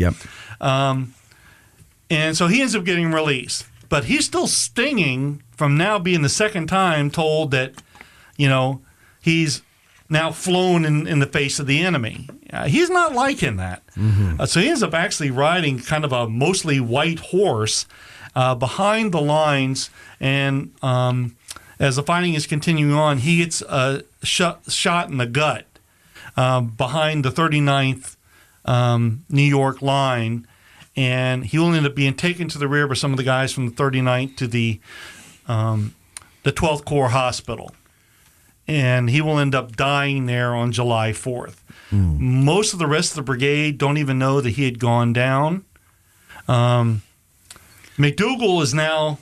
Speaker 5: and so he ends up getting released. But he's still stinging from now being the second time told that, he's now flown in the face of the enemy. He's not liking that. Mm-hmm. So he ends up actually riding kind of a mostly white horse behind the lines. And as the fighting is continuing on, he gets shot in the gut behind the 39th New York line. And he will end up being taken to the rear by some of the guys from the 39th to the 12th Corps Hospital. And he will end up dying there on July 4th. Most of the rest of the brigade don't even know that he had gone down. McDougal is now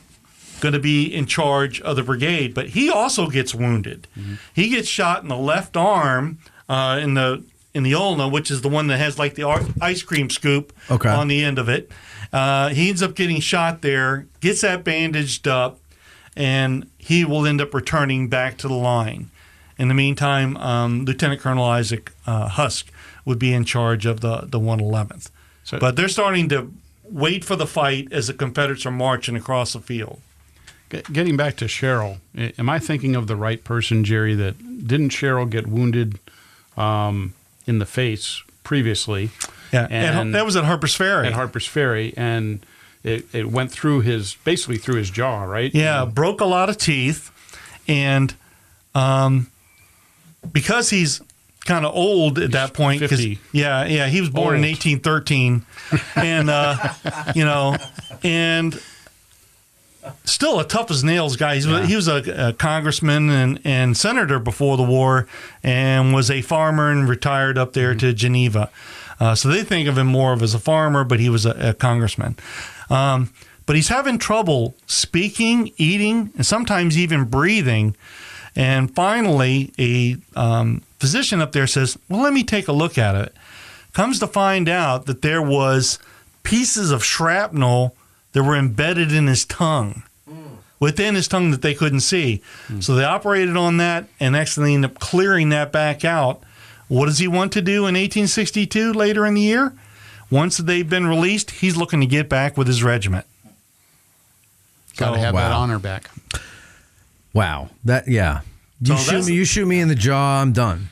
Speaker 5: going to be in charge of the brigade, but he also gets wounded. Mm-hmm. He gets shot in the left arm in the ulna, which is the one that has like the ice cream scoop on the end of it. He ends up getting shot there, gets that bandaged up, and he will end up returning back to the line. In the meantime, Lieutenant Colonel Isaac Husk would be in charge of the 111th. But they're starting to wait for the fight as the Confederates are marching across the field.
Speaker 4: Getting back to Sherrill, am I thinking of the right person, Jerry? That didn't Sherrill get wounded in the face previously?
Speaker 5: Yeah, and that was at Harpers Ferry.
Speaker 4: At Harpers Ferry, and it went through basically through his jaw, right?
Speaker 5: Yeah, broke a lot of teeth, and because he's kind of old at that point.
Speaker 4: 50.
Speaker 5: Yeah, he was born in 1813, and and still a tough as nails guy. He was a congressman and senator before the war, and was a farmer and retired up there to Geneva. So they think of him more of as a farmer, but he was a congressman. But he's having trouble speaking, eating, and sometimes even breathing. And finally, a physician up there says, well, let me take a look at it. Comes to find out that there was pieces of shrapnel that were embedded in his tongue, within his tongue that they couldn't see. So they operated on that and actually ended up clearing that back out. What does he want to do in 1862 later in the year? Once they've been released, he's looking to get back with his regiment.
Speaker 4: Got to have that honor back.
Speaker 1: Wow. You shoot me in the jaw, I'm done.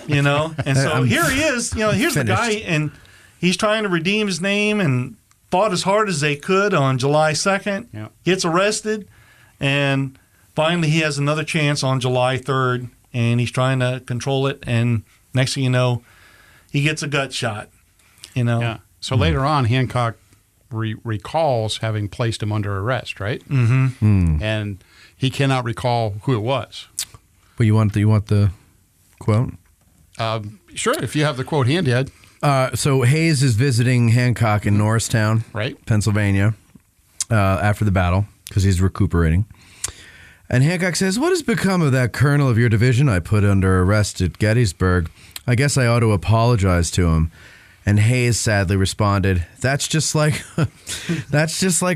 Speaker 5: And so here he is, here's finished. The guy, and he's trying to redeem his name and fought as hard as they could on July 2nd, gets arrested, and finally he has another chance on July 3rd, and he's trying to control it, and next thing you know, he gets a gut shot,
Speaker 4: Yeah. So later on, Hancock recalls having placed him under arrest, right?
Speaker 5: Mm-hmm.
Speaker 4: And he cannot recall who it was.
Speaker 1: Well, you want the quote?
Speaker 4: Sure, if you have the quote handy, Ed.
Speaker 1: So Hayes is visiting Hancock in Norristown,
Speaker 4: right,
Speaker 1: Pennsylvania, after the battle because he's recuperating. And Hancock says, "What has become of that colonel of your division I put under arrest at Gettysburg? I guess I ought to apologize to him." And Hayes sadly responded, "That's just like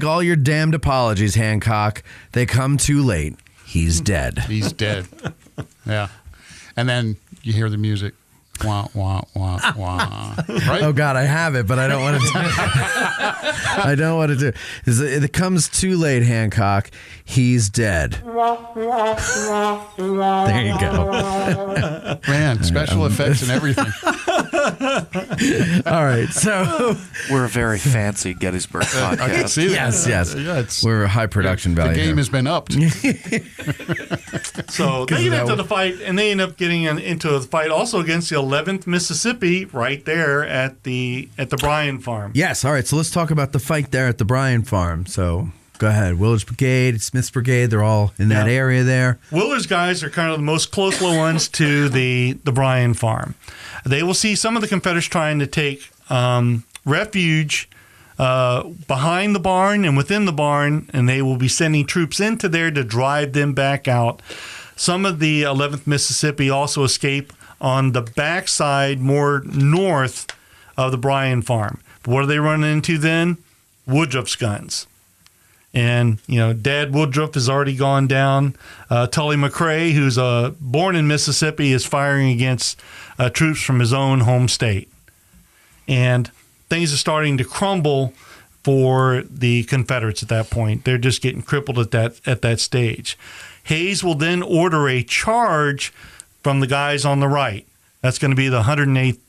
Speaker 1: all your damned apologies, Hancock. They come too late. He's dead."
Speaker 4: He's dead. Yeah. And then you hear the music. Wah, wah, wah, wah. Right?
Speaker 1: Oh, God, I have it, but I don't want to do it. I don't want to do it. It comes too late, Hancock. He's dead. There you go.
Speaker 4: Man, special effects and everything.
Speaker 1: All right, so...
Speaker 3: We're a very fancy Gettysburg podcast.
Speaker 4: I can see that.
Speaker 1: Yes.
Speaker 4: Yeah,
Speaker 1: we're a high production value.
Speaker 4: The game has been upped.
Speaker 5: So they get into the fight, and they end up getting into the fight also against the 11th Mississippi right there at the Bryan Farm.
Speaker 1: Yes, all right, so let's talk about the fight there at the Bryan Farm. So go ahead. Willard's Brigade, Smith's Brigade, they're all in that area there.
Speaker 5: Willard's guys are kind of the most close ones to the Bryan Farm. They will see some of the Confederates trying to take refuge behind the barn and within the barn, and they will be sending troops into there to drive them back out. Some of the 11th Mississippi also escape on the backside more north of the Bryan Farm. But what are they running into then? Woodruff's guns. And, Dad Woodruff has already gone down. Tully McRae, who's born in Mississippi, is firing against troops from his own home state. And things are starting to crumble for the Confederates at that point. They're just getting crippled at that stage. Hayes will then order a charge from the guys on the right. That's going to be the 108th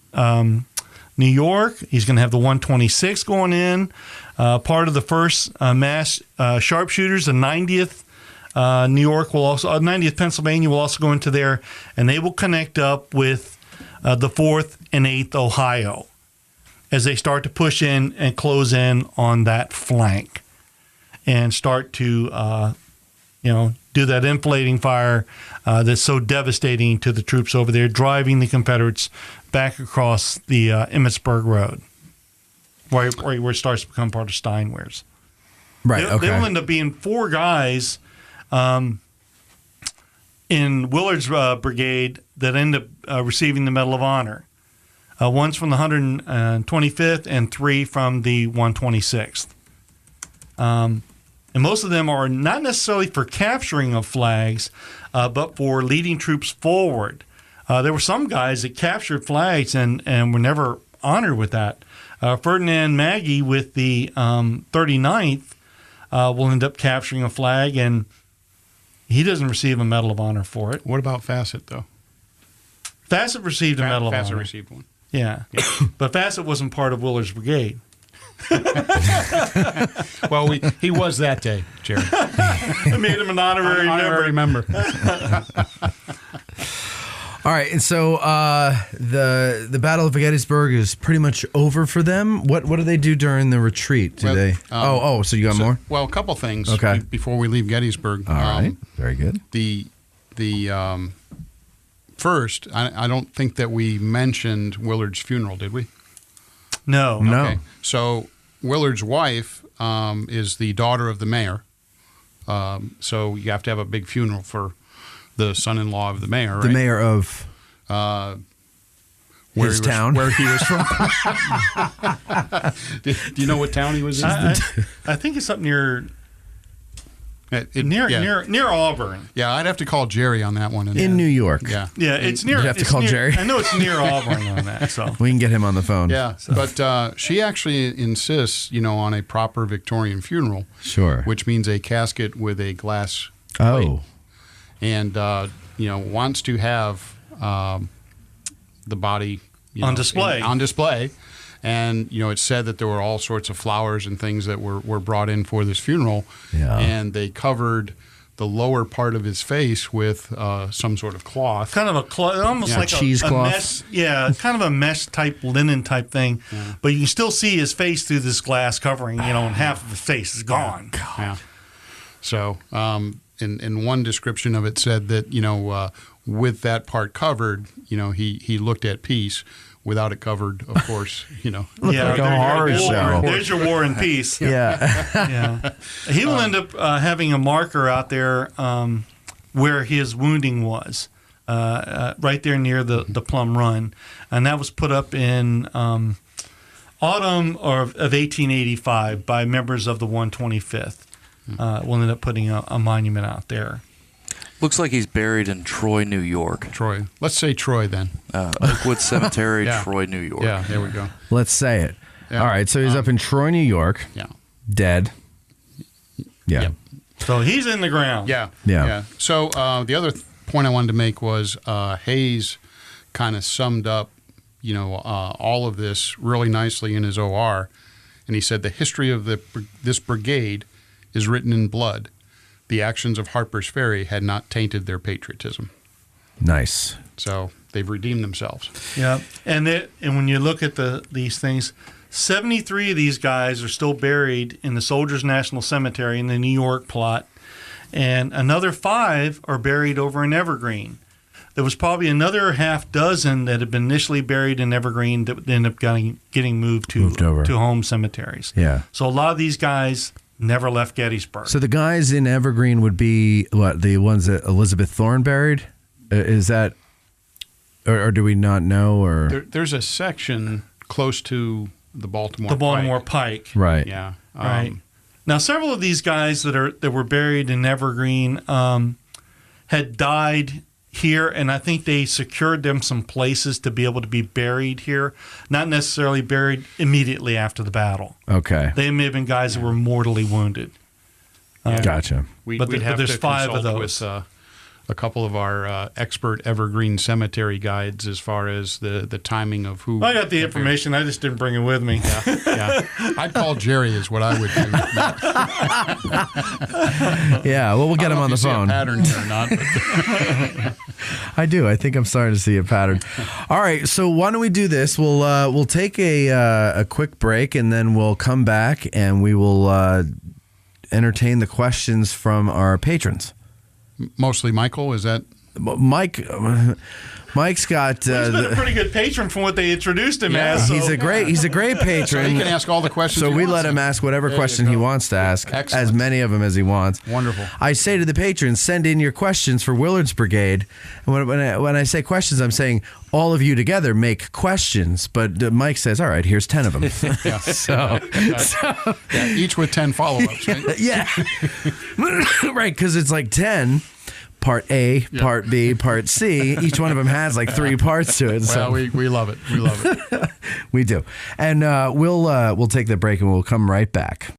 Speaker 5: New York. He's going to have the 126th going in. Part of the first mass sharpshooters, the 90th 90th Pennsylvania will also go into there, and they will connect up with the 4th and 8th Ohio as they start to push in and close in on that flank and start to do that inflating fire that's so devastating to the troops over there, driving the Confederates back across the Emmitsburg Road, where it starts to become part of Steinwehr's.
Speaker 1: Right, okay.
Speaker 5: They will end up being 4 guys in Willard's brigade that end up receiving the Medal of Honor. One's from the 125th and 3 from the 126th. And most of them are not necessarily for capturing of flags, but for leading troops forward. There were some guys that captured flags and were never honored with that. Ferdinand Maggie with the 39th will end up capturing a flag, and he doesn't receive a Medal of Honor for it.
Speaker 4: What about Fassett, though?
Speaker 5: Fassett received a Medal of Honor.
Speaker 4: Fassett received one.
Speaker 5: Yeah. But Fassett wasn't part of Willard's brigade.
Speaker 4: Well, he was that day, Jerry.
Speaker 5: I made him an honorary member.
Speaker 1: All right, and so the Battle of Gettysburg is pretty much over for them. What do they do during the retreat? Do they? So you got more?
Speaker 4: Well, a couple things.
Speaker 1: Okay.
Speaker 4: Before we leave Gettysburg.
Speaker 1: All right, very good.
Speaker 4: The first, I don't think that we mentioned Willard's funeral, did we?
Speaker 5: No.
Speaker 4: Okay. So Willard's wife is the daughter of the mayor. So you have to have a big funeral for the son-in-law of the mayor, right?
Speaker 1: The mayor of his town?
Speaker 4: Where he was from. Do you know what town he was in?
Speaker 5: I think it's up near near Auburn.
Speaker 4: Yeah, I'd have to call Jerry on that one.
Speaker 1: In New York.
Speaker 4: Yeah.
Speaker 5: Yeah, it's near.
Speaker 1: You'd have to call Jerry.
Speaker 5: I know it's near Auburn on that. So
Speaker 1: we can get him on the phone.
Speaker 4: Yeah, but she actually insists, on a proper Victorian funeral.
Speaker 1: Sure.
Speaker 4: Which means a casket with a glass
Speaker 1: plate.
Speaker 4: Oh. And, wants to have the body
Speaker 5: on display.
Speaker 4: On display. And, it's said that there were all sorts of flowers and things that were brought in for this funeral.
Speaker 1: Yeah.
Speaker 4: And they covered the lower part of his face with some sort of cloth.
Speaker 5: Kind of almost like
Speaker 1: cheesecloth.
Speaker 5: mesh. Yeah, kind of a mesh type, linen type thing. Yeah. But you can still see his face through this glass covering, and half of his face is gone.
Speaker 4: Yeah. So, in one description of it said that, with that part covered, he looked at peace. Without it covered, of course,
Speaker 1: like a horror show.
Speaker 5: There's your War and Peace.
Speaker 1: Yeah.
Speaker 5: He will end up having a marker out there where his wounding was, right there near the Plum Run. And that was put up in autumn of 1885 by members of the 125th. We'll end up putting a monument out there.
Speaker 3: Looks like he's buried in Troy, New York.
Speaker 4: Troy. Let's say Troy then.
Speaker 3: Oakwood Cemetery, Troy, New York.
Speaker 4: Yeah, there we go.
Speaker 1: Let's say it.
Speaker 4: Yeah.
Speaker 1: All right, so he's up in Troy, New York.
Speaker 4: Yeah.
Speaker 1: Dead. Yeah.
Speaker 4: Yep.
Speaker 5: So he's in the ground.
Speaker 4: Yeah. So the other point I wanted to make was Hayes kind of summed up, all of this really nicely in his OR. And he said the history of this brigade is written in blood. The actions of Harpers Ferry had not tainted their patriotism.
Speaker 1: Nice.
Speaker 4: So they've redeemed themselves.
Speaker 5: Yeah, and when you look at these things, 73 of these guys are still buried in the Soldiers National Cemetery in the New York plot, and another 5 are buried over in Evergreen. There was probably another half dozen that had been initially buried in Evergreen that ended up getting moved to home cemeteries.
Speaker 1: Yeah.
Speaker 5: So a lot of these guys never left Gettysburg.
Speaker 1: So the guys in Evergreen would be the ones that Elizabeth Thorne buried? Is that, or do we not know? Or
Speaker 4: there's a section close to the Baltimore
Speaker 5: Pike.
Speaker 1: Right.
Speaker 4: Yeah.
Speaker 5: Right. Now, several of these guys that were buried in Evergreen had died here, and I think they secured them some places to be able to be buried here, not necessarily buried immediately after the battle.
Speaker 1: Okay.
Speaker 5: They may have been guys that were mortally wounded.
Speaker 1: Gotcha.
Speaker 4: We'd
Speaker 5: But
Speaker 4: have
Speaker 5: there's
Speaker 4: to
Speaker 5: 5 of
Speaker 4: consult
Speaker 5: those.
Speaker 4: with a couple of our expert Evergreen cemetery guides as far as the timing of who.
Speaker 5: I got the information. I just didn't bring it with me.
Speaker 4: Yeah. I'd call Jerry is what I would do.
Speaker 1: Yeah, well, we'll get him on the phone.
Speaker 4: See a pattern here or not? But
Speaker 1: I do. I think I'm starting to see a pattern. All right, so why don't we do this? We'll take a quick break, and then we'll come back, and we will entertain the questions from our patrons.
Speaker 4: Mostly Michael, is that?
Speaker 1: Mike's got.
Speaker 5: He's been a pretty good patron from what they introduced him as. So.
Speaker 1: He's a great patron.
Speaker 4: So he can ask all the questions.
Speaker 1: So
Speaker 4: he
Speaker 1: we
Speaker 4: wants
Speaker 1: let him ask whatever question he wants to ask,
Speaker 4: Excellent.
Speaker 1: as many of them as he wants.
Speaker 4: Wonderful.
Speaker 1: I say to the patrons, send in your questions for Willard's Brigade. And when I say questions, I'm saying all of you together make questions. But Mike says, all right, here's 10 of them.
Speaker 4: Each with 10 follow-ups. Right?
Speaker 1: Yeah. Right, because it's like 10. part A, part B, part C. Each one of them has like 3 parts to it.
Speaker 4: Well, we love it. We love it.
Speaker 1: We do. And we'll take the break and we'll come right back.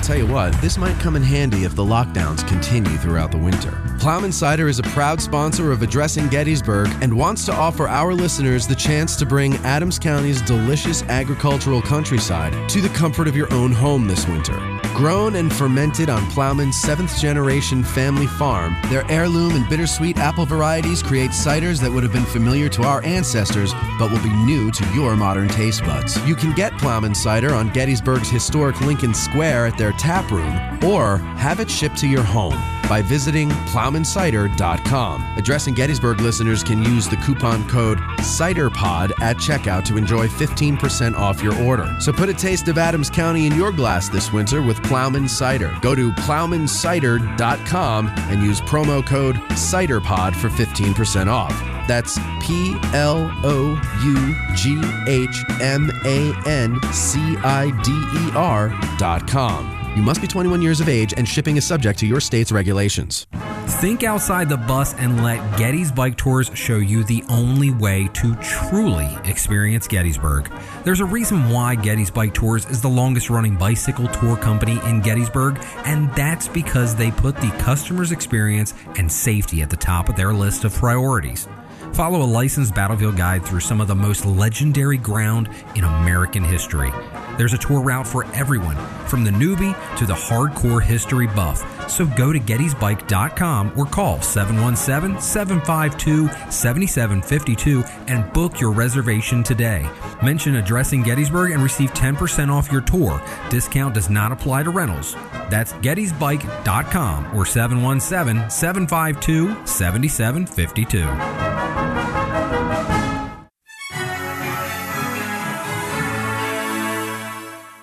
Speaker 1: Tell you what, this might come in handy if the lockdowns continue throughout the winter. Plowman Cider is a proud sponsor of Addressing Gettysburg and wants to offer our listeners the chance to bring Adams County's delicious agricultural countryside to the comfort of your own home this winter. Grown and fermented on Plowman's 7th-generation family farm, their heirloom and bittersweet apple varieties create ciders that would have been familiar to our ancestors but will be new to your modern taste buds. You can get Plowman Cider on Gettysburg's historic Lincoln Square at their tap room, or have it shipped to your home by visiting plowmancider.com. Addressing Gettysburg listeners can use the coupon code CIDERPOD at checkout to enjoy 15% off your order. So put a taste of Adams County in your glass this winter with Plowman Cider. Go to plowmancider.com and use promo code CIDERPOD for 15% off. That's plowghmancider.com. You must be 21 years of age and shipping is subject to your state's regulations.
Speaker 6: Think outside the bus and let Getty's Bike Tours show you the only way to truly experience Gettysburg. There's a reason why Getty's Bike Tours is the longest running bicycle tour company in Gettysburg, and that's because they put the customer's experience and safety at the top of their list of priorities. Follow a licensed battlefield guide through some of the most legendary ground in American history. There's a tour route for everyone, from the newbie to the hardcore history buff. So go to gettysbike.com or call 717-752-7752 and book your reservation today. Mention Addressing Gettysburg and receive 10% off your tour. Discount does not apply to rentals. That's gettysbike.com or 717-752-7752.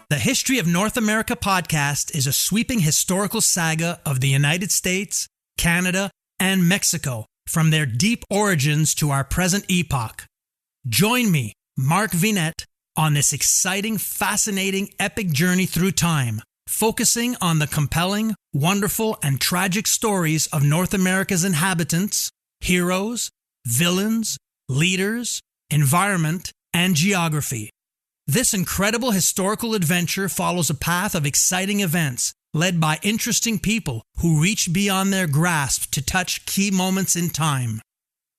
Speaker 7: The History of North America podcast is a sweeping historical saga of the United States, Canada, and Mexico, from their deep origins to our present epoch. Join me, Mark Vinette, on this exciting, fascinating, epic journey through time, focusing on the compelling, wonderful, and tragic stories of North America's inhabitants, heroes, villains, leaders, environment, and geography. This incredible historical adventure follows a path of exciting events led by interesting people who reach beyond their grasp to touch key moments in time.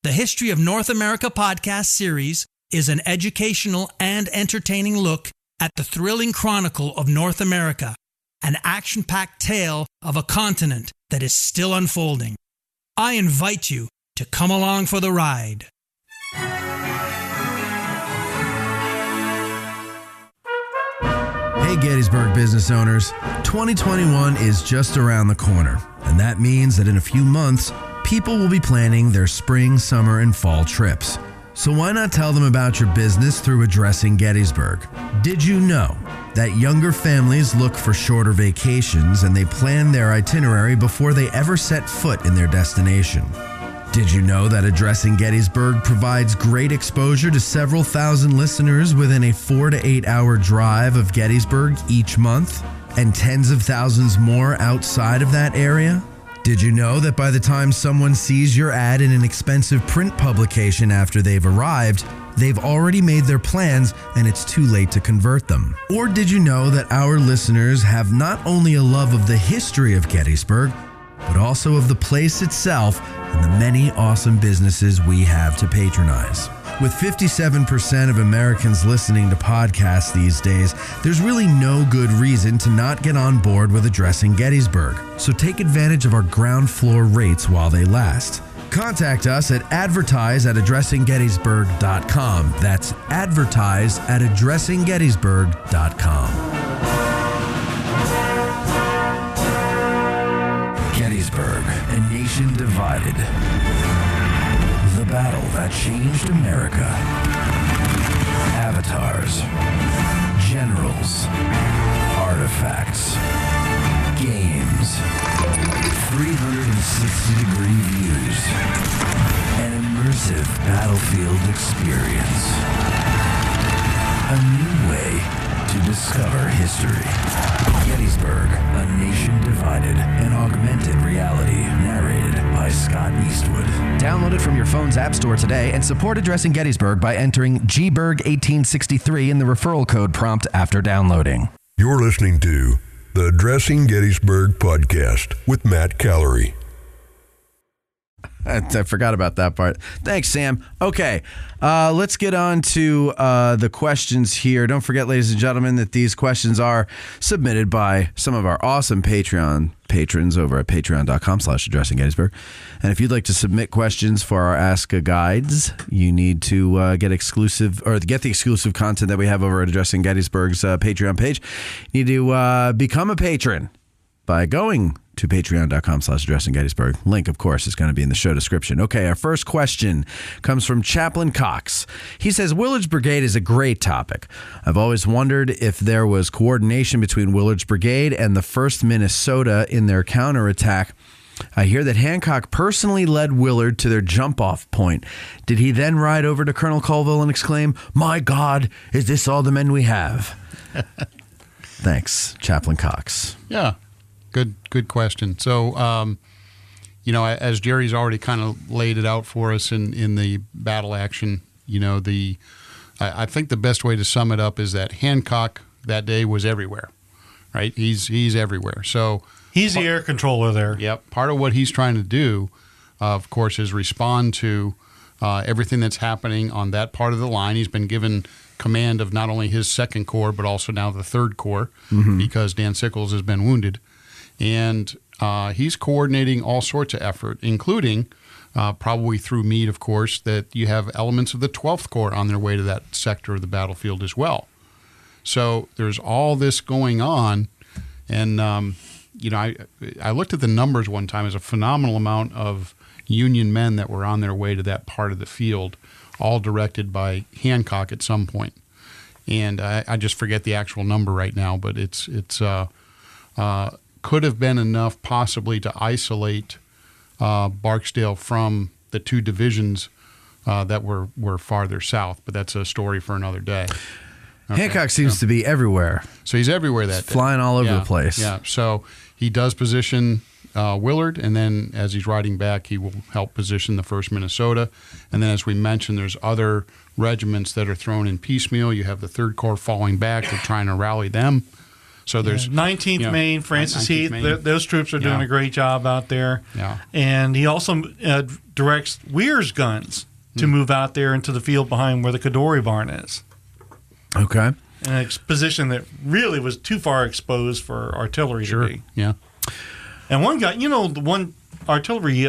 Speaker 7: The History of North America podcast series is an educational and entertaining look at the thrilling chronicle of North America, an action-packed tale of a continent that is still unfolding. I invite you to come along for the ride.
Speaker 1: Hey Gettysburg business owners, 2021 is just around the corner, and that means that in a few months, people will be planning their spring, summer, and fall trips. So why not tell them about your business through Addressing Gettysburg? Did you know that younger families look for shorter vacations and they plan their itinerary before they ever set foot in their destination? Did you know that Addressing Gettysburg provides great exposure to several thousand listeners within a 4 to 8 hour drive of Gettysburg each month, and tens of thousands more outside of that area? Did you know that by the time someone sees your ad in an expensive print publication after they've arrived, they've already made their plans and it's too late to convert them? Or did you know that our listeners have not only a love of the history of Gettysburg, but also of the place itself and the many awesome businesses we have to patronize? With 57% of Americans listening to podcasts these days, there's really no good reason to not get on board with Addressing Gettysburg. So take advantage of our ground floor rates while they last. Contact us at advertise@addressinggettysburg.com. That's advertise@addressinggettysburg.com. Gettysburg, a nation divided. The battle that changed America. Avatars, generals, artifacts, games, 360-degree views, an immersive battlefield experience. A new way to discover history. Gettysburg, a nation divided, an augmented reality, narrated by Scott Eastwood. Download it from your phone's app store today and support Addressing Gettysburg by entering GBurg1863 in the referral code prompt after downloading.
Speaker 2: You're listening to the Addressing Gettysburg podcast with Matt Callery.
Speaker 1: I forgot about that part. Thanks, Sam. Okay, let's get on to the questions here. Don't forget, ladies and gentlemen, that these questions are submitted by some of our awesome Patreon patrons over at patreon.com/addressinggettysburg. And if you'd like to submit questions for our Ask a Guides, you need to get the exclusive content that we have over at Addressing Gettysburg's Patreon page. You need to become a patron by going to patreon.com/addressinggettysburg. Link, of course, is going to be in the show description. Okay, our first question comes from Chaplain Cox. He says, Willard's Brigade is a great topic. I've always wondered if there was coordination between Willard's Brigade and the 1st Minnesota in their counterattack. I hear that Hancock personally led Willard to their jump-off point. Did he then ride over to Colonel Colville and exclaim, "My God, is this all the men we have?" Thanks, Chaplain Cox.
Speaker 4: Yeah. Good question. So, as Jerry's already kind of laid it out for us in the battle action, I think the best way to sum it up is that Hancock that day was everywhere, right? He's everywhere. So
Speaker 5: he's the air controller there.
Speaker 4: Yep. Part of what he's trying to do, of course, is respond to everything that's happening on that part of the line. He's been given command of not only his 2nd Corps, but also now the 3rd Corps, because Dan Sickles has been wounded. And he's coordinating all sorts of effort, including probably through Meade, of course, that you have elements of the 12th Corps on their way to that sector of the battlefield as well. So there's all this going on. And, I looked at the numbers one time. There's a phenomenal amount of Union men that were on their way to that part of the field, all directed by Hancock at some point. And I just forget the actual number right now, but it's could have been enough possibly to isolate Barksdale from the 2 divisions that were farther south. But that's a story for another day. Okay.
Speaker 1: Hancock seems to be everywhere.
Speaker 4: So he's everywhere that day.
Speaker 1: Flying all over the place.
Speaker 4: Yeah, so he does position Willard, and then as he's riding back, he will help position the 1st Minnesota. And then as we mentioned, there's other regiments that are thrown in piecemeal. You have the 3rd Corps falling back. They're trying to rally them. So there's
Speaker 5: 19th Maine, Francis Heath. Those troops are doing a great job out there.
Speaker 4: Yeah.
Speaker 5: And he also directs Weir's guns to move out there into the field behind where the Kadori barn is.
Speaker 1: Okay.
Speaker 5: And a position that really was too far exposed for artillery to be.
Speaker 4: Yeah.
Speaker 5: And one guy, the one artillery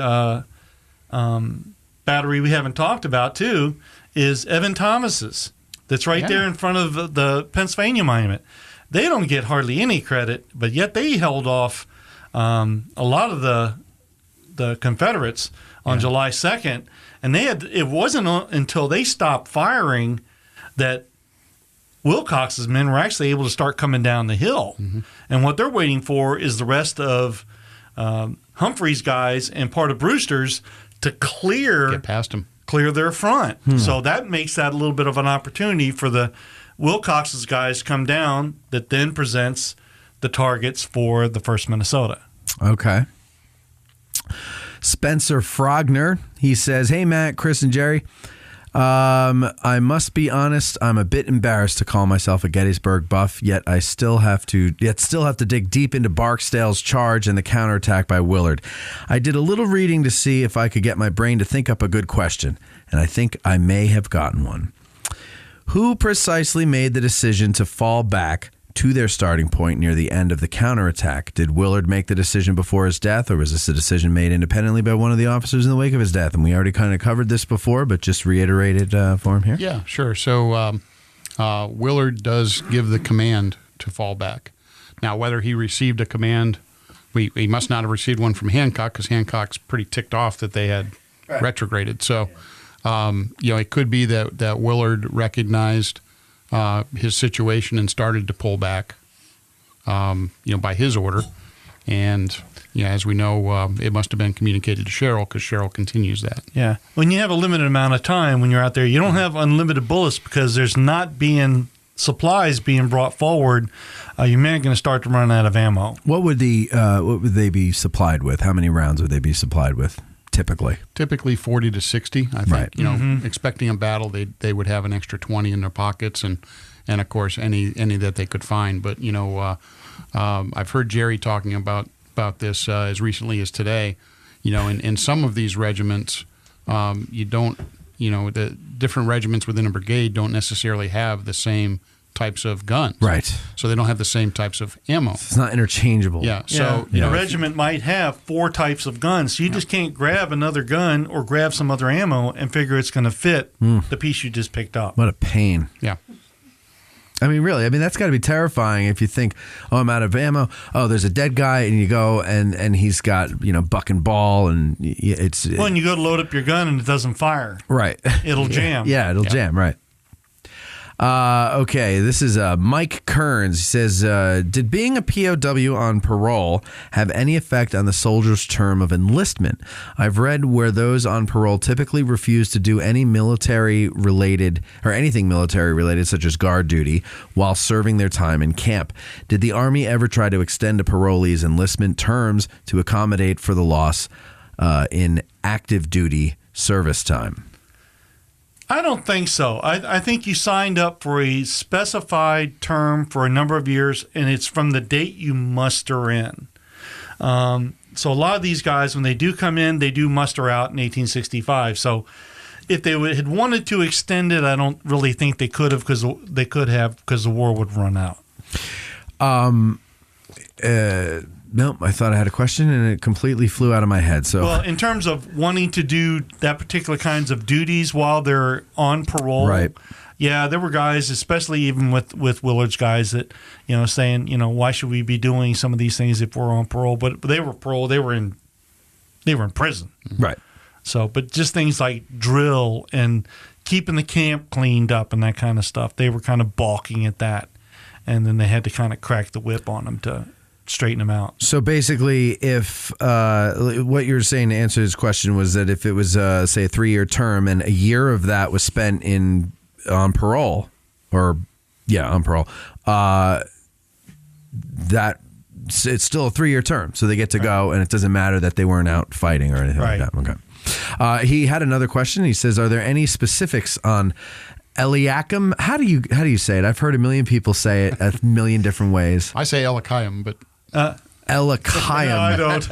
Speaker 5: battery we haven't talked about, too, is Evan Thomas's. That's right there in front of the Pennsylvania Monument. They don't get hardly any credit, but yet they held off a lot of the Confederates on July 2nd. And it wasn't until they stopped firing that Wilcox's men were actually able to start coming down the hill. And what they're waiting for is the rest of Humphrey's guys and part of Brewster's to
Speaker 4: get past them,
Speaker 5: clear their front. So that makes that a little bit of an opportunity for the Wilcox's guys come down, that then presents the targets for the 1st Minnesota.
Speaker 1: Okay. Spencer Frogner, he says, "Hey, Matt, Chris, and Jerry. I must be honest, I'm a bit embarrassed to call myself a Gettysburg buff, yet I still have to dig deep into Barksdale's charge and the counterattack by Willard. I did a little reading to see if I could get my brain to think up a good question, and I think I may have gotten one. Who precisely made the decision to fall back to their starting point near the end of the counterattack? Did Willard make the decision before his death, or was this a decision made independently by one of the officers in the wake of his death? And we already kind of covered this before, but just reiterated for him here.
Speaker 4: Yeah, sure. So Willard does give the command to fall back. Now, whether he received a command, he must not have received one from Hancock, because Hancock's pretty ticked off that they had retrograded. So, it could be that Willard recognized his situation and started to pull back, by his order. And, as we know, it must have been communicated to Sherrill, because Sherrill continues that.
Speaker 5: Yeah. When you have a limited amount of time when you're out there, you don't have unlimited bullets, because there's not being supplies being brought forward. Your men are going to start to run out of ammo.
Speaker 1: What would they be supplied with? How many rounds would they be supplied with? typically?
Speaker 4: Typically 40 to 60. I think,
Speaker 1: Right.
Speaker 4: expecting a battle, they would have an extra 20 in their pockets, and of course any that they could find. But I've heard Jerry talking about this as recently as today. In some of these regiments, the different regiments within a brigade don't necessarily have the same types of guns.
Speaker 1: Right.
Speaker 4: So they don't have the same types of ammo.
Speaker 1: It's not interchangeable.
Speaker 4: Yeah. So
Speaker 5: a regiment might have 4 types of guns. So you just can't grab another gun or grab some other ammo and figure it's going to fit the piece you just picked up.
Speaker 1: What a pain.
Speaker 4: Yeah.
Speaker 1: I mean, really, that's got to be terrifying if you think, oh, I'm out of ammo. Oh, there's a dead guy, and you go, and he's got, buck and ball, and it's...
Speaker 5: Well, and you go to load up your gun, and it doesn't fire.
Speaker 1: Right.
Speaker 5: It'll jam.
Speaker 1: Yeah, it'll jam, right. Okay, this is Mike Kearns. He says, did being a POW on parole have any effect on the soldier's term of enlistment? I've read where those on parole typically refuse to do any military-related or anything military-related, such as guard duty, while serving their time in camp. Did the Army ever try to extend a parolee's enlistment terms to accommodate for the loss in active duty service time?
Speaker 5: I don't think so. I think you signed up for a specified term for a number of years, and it's from the date you muster in. So a lot of these guys, when they do come in, they do muster out in 1865. So if they had wanted to extend it, I don't really think they could have because the war would run out.
Speaker 1: Nope, I thought I had a question, and it completely flew out of my head. So,
Speaker 5: well, in terms of wanting to do that particular kinds of duties while they're on parole,
Speaker 1: right?
Speaker 5: Yeah, there were guys, especially even with Willard's guys, that saying, why should we be doing some of these things if we're on parole? But they were parole; they were in prison,
Speaker 1: right?
Speaker 5: So, but just things like drill and keeping the camp cleaned up and that kind of stuff, they were kind of balking at that, and then they had to kind of crack the whip on them to straighten them out.
Speaker 1: So basically, if what you're saying to answer his question was that if it was, say, a 3-year term and a year of that was spent on parole, on parole, that it's still a 3-year term. So they get to go, and it doesn't matter that they weren't out fighting or anything like that. Okay. He had another question. He says, "Are there any specifics on Eliakim?" How do you say it? I've heard a million people say it a million different ways.
Speaker 4: I say Eliakim, but
Speaker 1: Eliakim.
Speaker 5: No, I don't.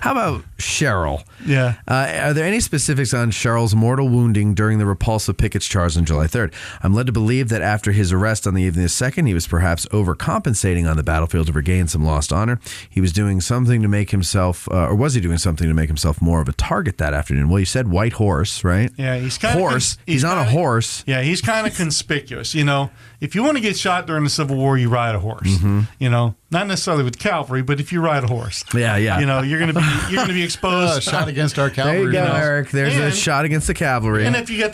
Speaker 1: How about Cheryl?
Speaker 5: Yeah.
Speaker 1: Are there any specifics on Cheryl's mortal wounding during the repulse of Pickett's charge on July 3rd? I'm led to believe that after his arrest on the evening of the 2nd, he was perhaps overcompensating on the battlefield to regain some lost honor. He was doing something to make himself, or was he doing something to make himself more of a target that afternoon? Well, you said white horse, right?
Speaker 5: Yeah, he's kind of
Speaker 1: horse. He's on a horse.
Speaker 5: Yeah, he's kind of conspicuous. If you want to get shot during the Civil War, you ride a horse.
Speaker 1: Mm-hmm.
Speaker 5: Not necessarily with cavalry, but if you ride a horse,
Speaker 1: yeah,
Speaker 5: you're going to be exposed.
Speaker 4: Shot against our cavalry.
Speaker 1: There you go, Eric. There's a shot against the cavalry.
Speaker 5: And if you got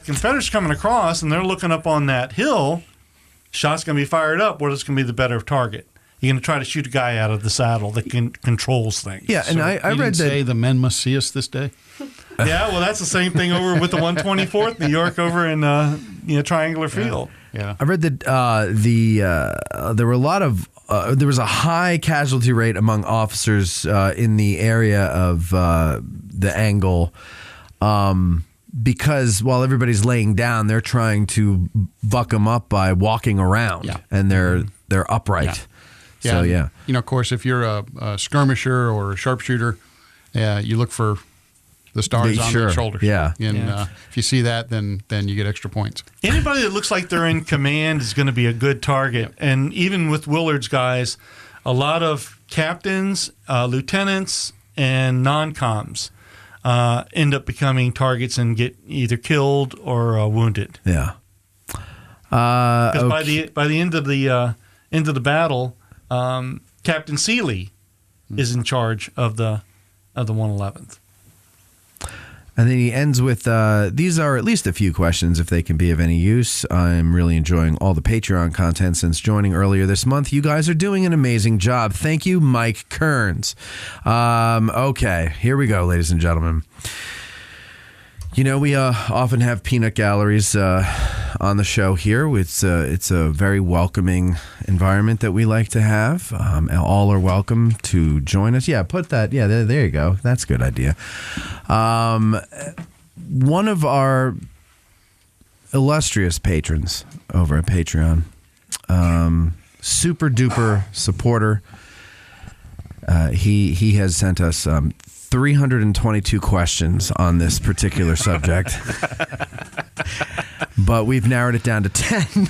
Speaker 5: Confederates coming across and they're looking up on that hill, shot's going to be fired up. What is going to be the better target? You're going to try to shoot a guy out of the saddle that controls things.
Speaker 1: Yeah, and I read that.
Speaker 4: Say the men must see us this day.
Speaker 5: Yeah, well, that's the same thing over with the 124th New York over in Triangular Field.
Speaker 4: Yeah.
Speaker 1: I read that there were a lot of there was a high casualty rate among officers in the area of the angle because while everybody's laying down, they're trying to buck them up by walking around, and they're upright.
Speaker 4: Yeah.
Speaker 1: So yeah,
Speaker 4: of course, if you're a skirmisher or a sharpshooter, you look for the stars on their shoulders.
Speaker 1: Yeah.
Speaker 4: And if you see that, then you get extra points.
Speaker 5: Anybody that looks like they're in command is going to be a good target. And even with Willard's guys, a lot of captains, lieutenants, and non-coms end up becoming targets and get either killed or wounded.
Speaker 1: Yeah.
Speaker 5: Because by the end of the battle, Captain Seeley is in charge of the 111th.
Speaker 1: And then he ends with, these are at least a few questions if they can be of any use. I'm really enjoying all the Patreon content since joining earlier this month. You guys are doing an amazing job. Thank you, Mike Kearns. Okay, here we go, ladies and gentlemen. We often have peanut galleries on the show here. It's a very welcoming environment that we like to have. All are welcome to join us. Yeah, put that. Yeah, there you go. That's a good idea. One of our illustrious patrons over at Patreon, super duper supporter. He has sent us 322 questions on this particular subject, but we've narrowed it down to 10.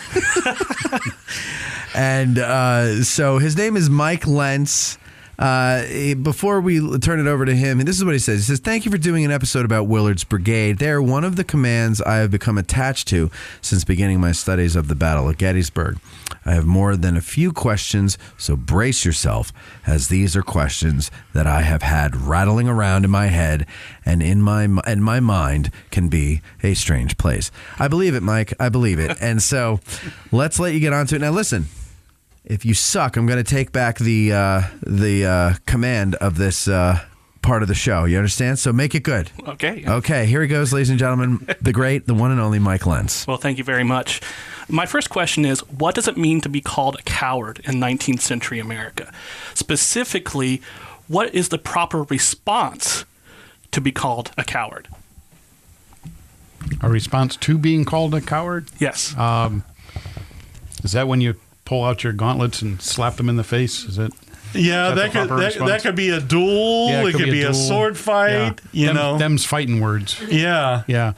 Speaker 1: And so his name is Mike Lentz. Before we turn it over to him, and this is what he says. He says, "Thank you for doing an episode about Willard's Brigade. They are one of the commands I have become attached to since beginning my studies of the Battle of Gettysburg. I have more than a few questions, so brace yourself, as these are questions that I have had rattling around in my head and in my mind can be a strange place." I believe it, Mike. I believe it. And so let's let you get onto it. Now, listen. If you suck, I'm going to take back the command of this part of the show. You understand? So make it good.
Speaker 8: Okay.
Speaker 1: Okay, here he goes, ladies and gentlemen. The great, the one and only Mike Lentz.
Speaker 8: Well, thank you very much. My first question is, what does it mean to be called a coward in 19th century America? Specifically, what is the proper response to be called a coward?
Speaker 4: A response to being called a coward?
Speaker 8: Yes.
Speaker 4: Is that when you pull out your gauntlets and slap them in the face? Is it?
Speaker 5: Yeah, that could be a duel.
Speaker 4: Yeah,
Speaker 5: it could be a sword fight.
Speaker 4: Yeah.
Speaker 5: You know,
Speaker 4: them's fighting words.
Speaker 5: Yeah,
Speaker 4: yeah.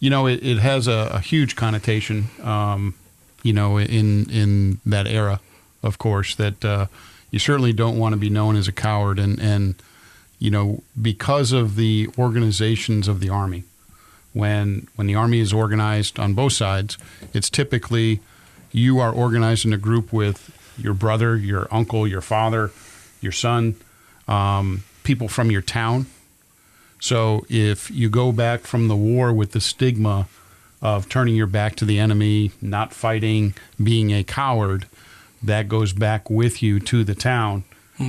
Speaker 4: It has a huge connotation. In that era, of course, that you certainly don't want to be known as a coward, and because of the organizations of the Army. When the Army is organized on both sides, it's typically you are organized in a group with your brother, your uncle, your father, your son, people from your town. So if you go back from the war with the stigma of turning your back to the enemy, not fighting, being a coward, that goes back with you to the town,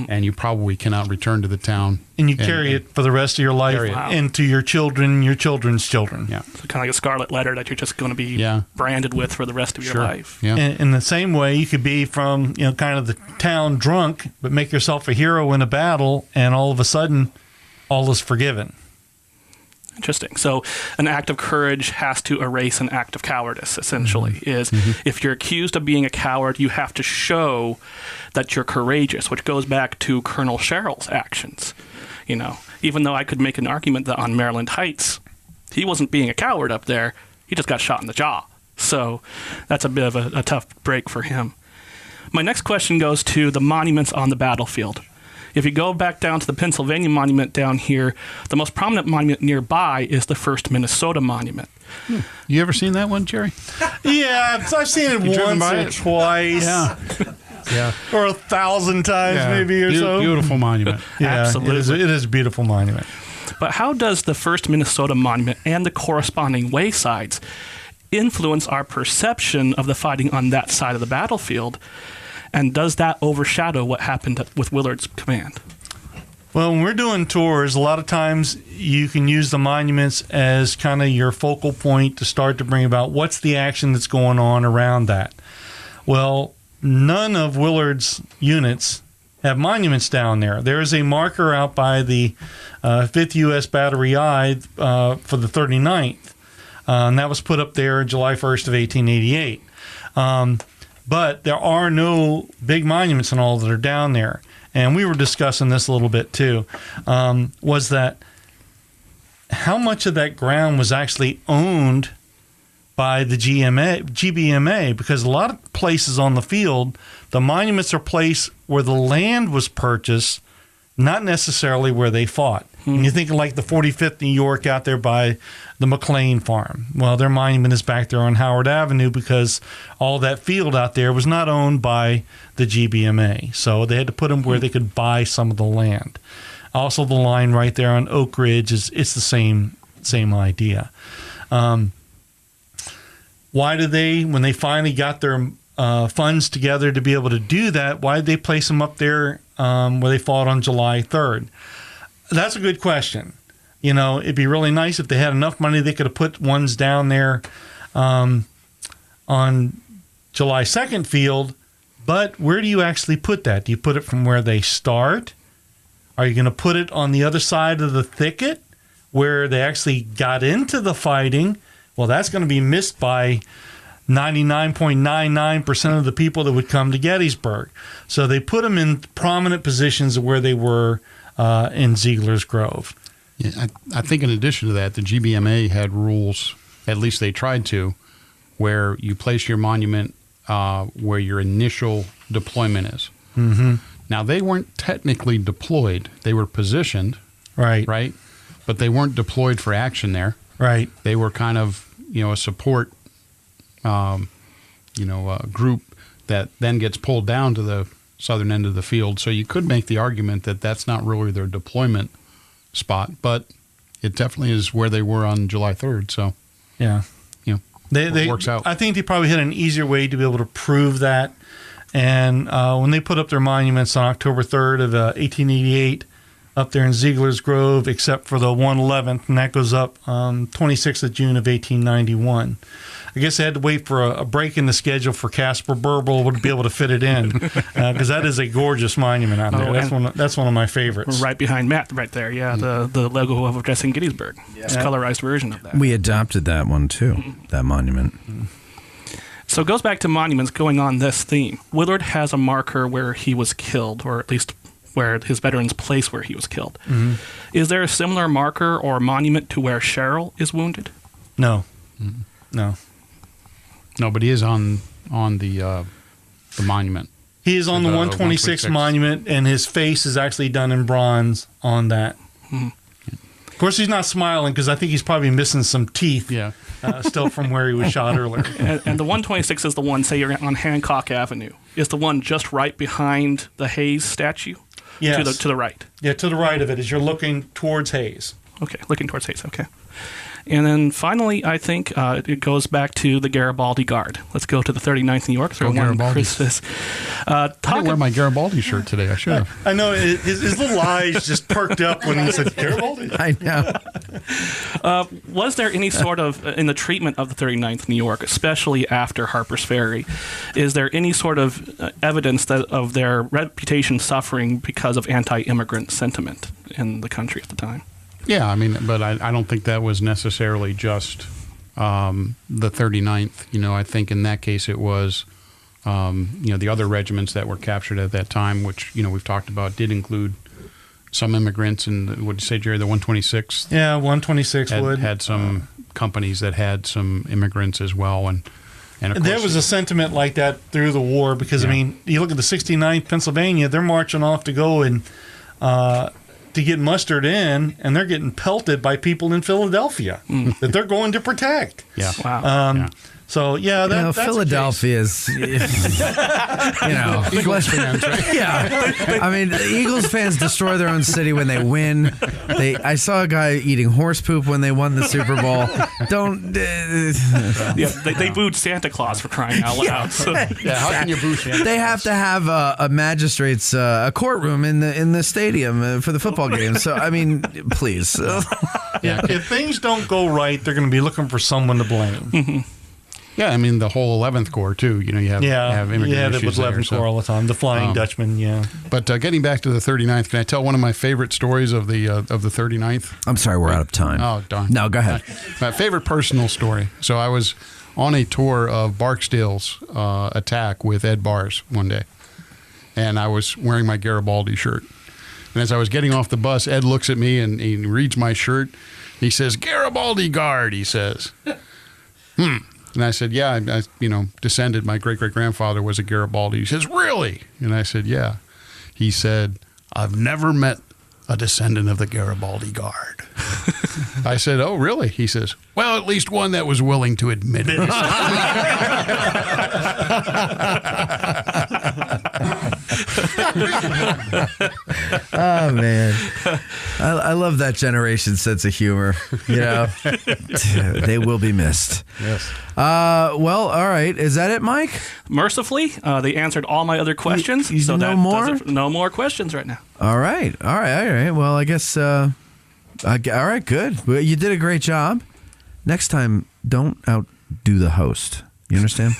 Speaker 4: and you probably cannot return to the town.
Speaker 5: And you carry it for the rest of your life into your children, your children's children.
Speaker 4: Yeah.
Speaker 8: So kind of like a scarlet letter that you're just going to be branded with for the rest of your life.
Speaker 4: Yeah.
Speaker 5: And in the same way, you could be from, kind of the town drunk, but make yourself a hero in a battle, and all of a sudden, all is forgiven.
Speaker 8: Interesting. So an act of courage has to erase an act of cowardice, essentially. If you're accused of being a coward, you have to show that you're courageous, which goes back to Colonel Sherrill's actions. Even though I could make an argument that on Maryland Heights, he wasn't being a coward up there, he just got shot in the jaw. So that's a bit of a tough break for him. My next question goes to the monuments on the battlefield. If you go back down to the Pennsylvania monument down here, the most prominent monument nearby is the first Minnesota monument.
Speaker 4: You ever seen that one, Jerry?
Speaker 5: Yeah, I've seen it once or twice.
Speaker 4: Yeah.
Speaker 5: Or 1,000 times maybe or so.
Speaker 4: Beautiful monument.
Speaker 5: Yeah,
Speaker 8: absolutely.
Speaker 5: It is a beautiful monument.
Speaker 8: But how does the first Minnesota monument and the corresponding waysides influence our perception of the fighting on that side of the battlefield? And does that overshadow what happened with Willard's command?
Speaker 5: Well, when we're doing tours, a lot of times you can use the monuments as kind of your focal point to start to bring about what's the action that's going on around that. Well, none of Willard's units have monuments down there. There is a marker out by the 5th U.S. Battery I for the 39th, and that was put up there July 1st of 1888. But there are no big monuments and all that are down there. And we were discussing this a little bit too, was that how much of that ground was actually owned by the GBMA? Because a lot of places on the field, the monuments are placed where the land was purchased, not necessarily where they fought. And you think of like the 45th New York out there by the McLean farm. Well, their monument is back there on Howard Avenue because all that field out there was not owned by the GBMA. So they had to put them where they could buy some of the land. Also, the line right there on Oak Ridge it's the same idea. Why did they, when they finally got their funds together to be able to do that, why did they place them up there where they fought on July 3rd? That's a good question. It'd be really nice if they had enough money they could have put ones down there on July 2nd field, but where do you actually put that? Do you put it from where they start? Are you going to put it on the other side of the thicket where they actually got into the fighting? Well, that's going to be missed by 99.99% of the people that would come to Gettysburg. So they put them in prominent positions where they were in Ziegler's Grove.
Speaker 4: Yeah, I think in addition to that, the GBMA had rules, at least they tried to, where you place your monument where your initial deployment is.
Speaker 5: Mm-hmm.
Speaker 4: Now, they weren't technically deployed. They were positioned, right? But they weren't deployed for action there.
Speaker 5: Right.
Speaker 4: They were kind of, a support, group that then gets pulled down to the southern end of the field. So you could make the argument that that's not really their deployment spot, but it definitely is where they were on July 3rd. So,
Speaker 5: yeah,
Speaker 4: it works out.
Speaker 5: I think they probably had an easier way to be able to prove that. And when they put up their monuments on October 3rd of 1888 up there in Ziegler's Grove, except for the 111th, and that goes up 26th of June of 1891. I guess they had to wait for a break in the schedule for Caspar Burble to be able to fit it in, because that is a gorgeous monument out there. That's one of my favorites.
Speaker 8: Right behind Matt, right there. Yeah, the logo of addressing Gettysburg. Yeah. It's a colorized version of that.
Speaker 1: We adopted that one too, that monument.
Speaker 8: So it goes back to monuments going on this theme. Willard has a marker where he was killed, or at least where his veterans place where he was killed. Mm-hmm. Is there a similar marker or monument to where Sherrill is wounded?
Speaker 5: No.
Speaker 4: Mm-hmm.
Speaker 5: No.
Speaker 4: No, but he is on the monument.
Speaker 5: He is on the 126 monument, and his face is actually done in bronze on that.
Speaker 8: Mm-hmm.
Speaker 5: Of course, he's not smiling because I think he's probably missing some teeth.
Speaker 4: Yeah.
Speaker 5: Still from where he was shot earlier.
Speaker 8: And the 126 is the one, say you're on Hancock Avenue, is the one just right behind the Hayes statue?
Speaker 5: Yes.
Speaker 8: To the right.
Speaker 5: Yeah, to the right of it as you're looking towards Hayes.
Speaker 8: Okay, looking towards Hayes, okay. And then finally, I think it goes back to the Garibaldi Guard. Let's go to the 39th New York.
Speaker 4: Garibaldi.
Speaker 8: I
Speaker 4: didn't wear my Garibaldi shirt today. I should have.
Speaker 5: I know. His little eyes just perked up when he said Garibaldi.
Speaker 1: I know.
Speaker 8: Was there any sort of, in the treatment of the 39th New York, especially after Harpers Ferry, is there any sort of evidence of their reputation suffering because of anti-immigrant sentiment in the country at the time?
Speaker 4: Yeah, but I don't think that was necessarily just the 39th. I think in that case it was, the other regiments that were captured at that time, which, we've talked about, did include some immigrants. And what did you say, Jerry, the 126?
Speaker 5: Yeah, 126
Speaker 4: had some companies that had some immigrants as well. And of course,
Speaker 5: there was a sentiment like that through the war because, you look at the 69th Pennsylvania, they're marching off to go and to get mustered in, and they're getting pelted by people in Philadelphia that they're going to protect.
Speaker 4: Yeah.
Speaker 8: Wow.
Speaker 5: So, that's
Speaker 1: Philadelphia is,
Speaker 4: Eagles fans, right?
Speaker 1: Yeah. The Eagles fans destroy their own city when they win. I saw a guy eating horse poop when they won the Super Bowl.
Speaker 8: They booed Santa Claus for crying out loud. So.
Speaker 4: How can you boo Santa?
Speaker 1: They have to have a magistrate's a courtroom in the stadium for the football game. So, please.
Speaker 5: If things don't go right, they're going to be looking for someone to blame.
Speaker 8: Mm-hmm.
Speaker 4: Yeah, the whole 11th Corps, too. You have immigrant issues
Speaker 5: with 11th Corps all the time. The Flying Dutchman, yeah.
Speaker 4: But getting back to the 39th, can I tell one of my favorite stories of the 39th?
Speaker 1: I'm sorry, we're out of time.
Speaker 4: Oh, darn.
Speaker 1: No, go ahead.
Speaker 4: My favorite personal story. So I was on a tour of Barksdales attack with Ed Bars one day, and I was wearing my Garibaldi shirt. And as I was getting off the bus, Ed looks at me and he reads my shirt. He says, "Garibaldi Guard," he says. And I said, yeah, I descended. My great-great-grandfather was a Garibaldi. He says, really? And I said, yeah. He said, I've never met a descendant of the Garibaldi Guard. I said, oh, really? He says, well, at least one that was willing to admit it.
Speaker 1: Oh, man. I love that generation's sense of humor. They will be missed.
Speaker 4: Yes.
Speaker 1: Well, all right. Is that it, Mike?
Speaker 8: Mercifully, they answered all my other questions.
Speaker 1: So no more?
Speaker 8: No more questions right now.
Speaker 1: All right. Well, I guess, all right, good. Well, you did a great job. Next time, don't do the host. You understand?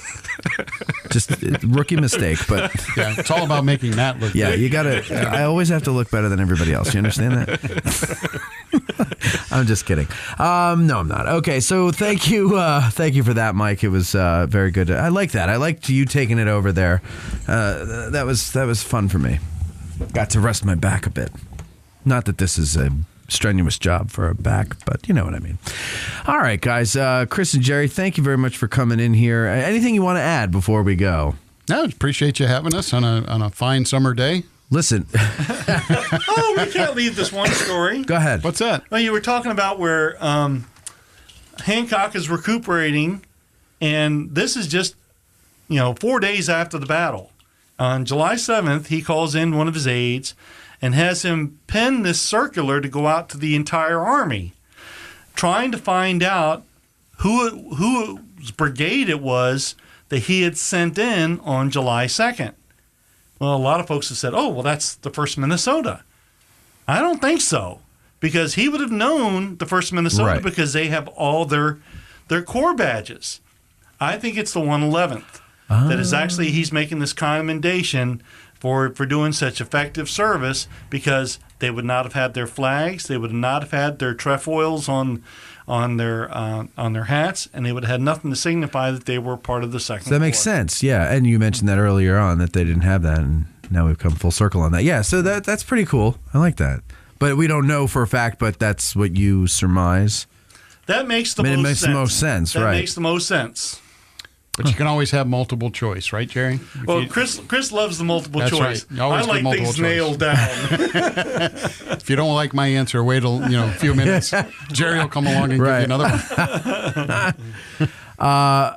Speaker 1: Just rookie mistake, but
Speaker 4: yeah, it's all about making Matt look.
Speaker 1: Yeah,
Speaker 4: good.
Speaker 1: you gotta. I always have to look better than everybody else. You understand that? I'm just kidding. No, I'm not. Okay, so thank you for that, Mike. It was very good. I like that. I liked you taking it over there. That was fun for me. Got to rest my back a bit. Not that this is a strenuous job for a back, but you know what I mean. All right, guys. Chris and Jerry, thank you very much for coming in here. Anything you want to add before we go?
Speaker 4: No, appreciate you having us on a fine summer day.
Speaker 1: Listen.
Speaker 5: Oh, we can't leave this one story.
Speaker 1: Go ahead.
Speaker 4: What's that?
Speaker 5: Well, you were talking about where Hancock is recuperating, and this is just 4 days after the battle. On July 7th, he calls in one of his aides and has him pen this circular to go out to the entire army, trying to find out whose brigade it was that he had sent in on July 2nd. Well, a lot of folks have said, oh, well, that's the 1st Minnesota. I don't think so, because he would have known the 1st Minnesota
Speaker 1: Right.
Speaker 5: because they have all their corps badges. I think it's the 111th that is actually, he's making this commendation for doing such effective service, because they would not have had their flags, they would not have had their trefoils on their hats, and they would have had nothing to signify that they were part of the Second
Speaker 1: So that makes
Speaker 5: Corps.
Speaker 1: sense, yeah. And you mentioned that earlier on that they didn't have that, and now we've come full circle on that. Yeah, so that's pretty cool. I like that. But we don't know for a fact, but that's what you surmise.
Speaker 5: That makes the
Speaker 1: I mean,
Speaker 5: most
Speaker 1: it makes
Speaker 5: sense.
Speaker 1: the most sense,
Speaker 5: that
Speaker 1: right?
Speaker 5: makes the most sense.
Speaker 4: But you can always have multiple choice, right, Jerry?
Speaker 5: Well, Chris loves the multiple
Speaker 4: That's
Speaker 5: choice.
Speaker 4: right. You always
Speaker 5: I
Speaker 4: get
Speaker 5: like
Speaker 4: multiple
Speaker 5: things
Speaker 4: choice.
Speaker 5: nailed down.
Speaker 4: If you don't like my answer, wait a few minutes. Jerry will come along and
Speaker 1: Right.
Speaker 4: give you another one.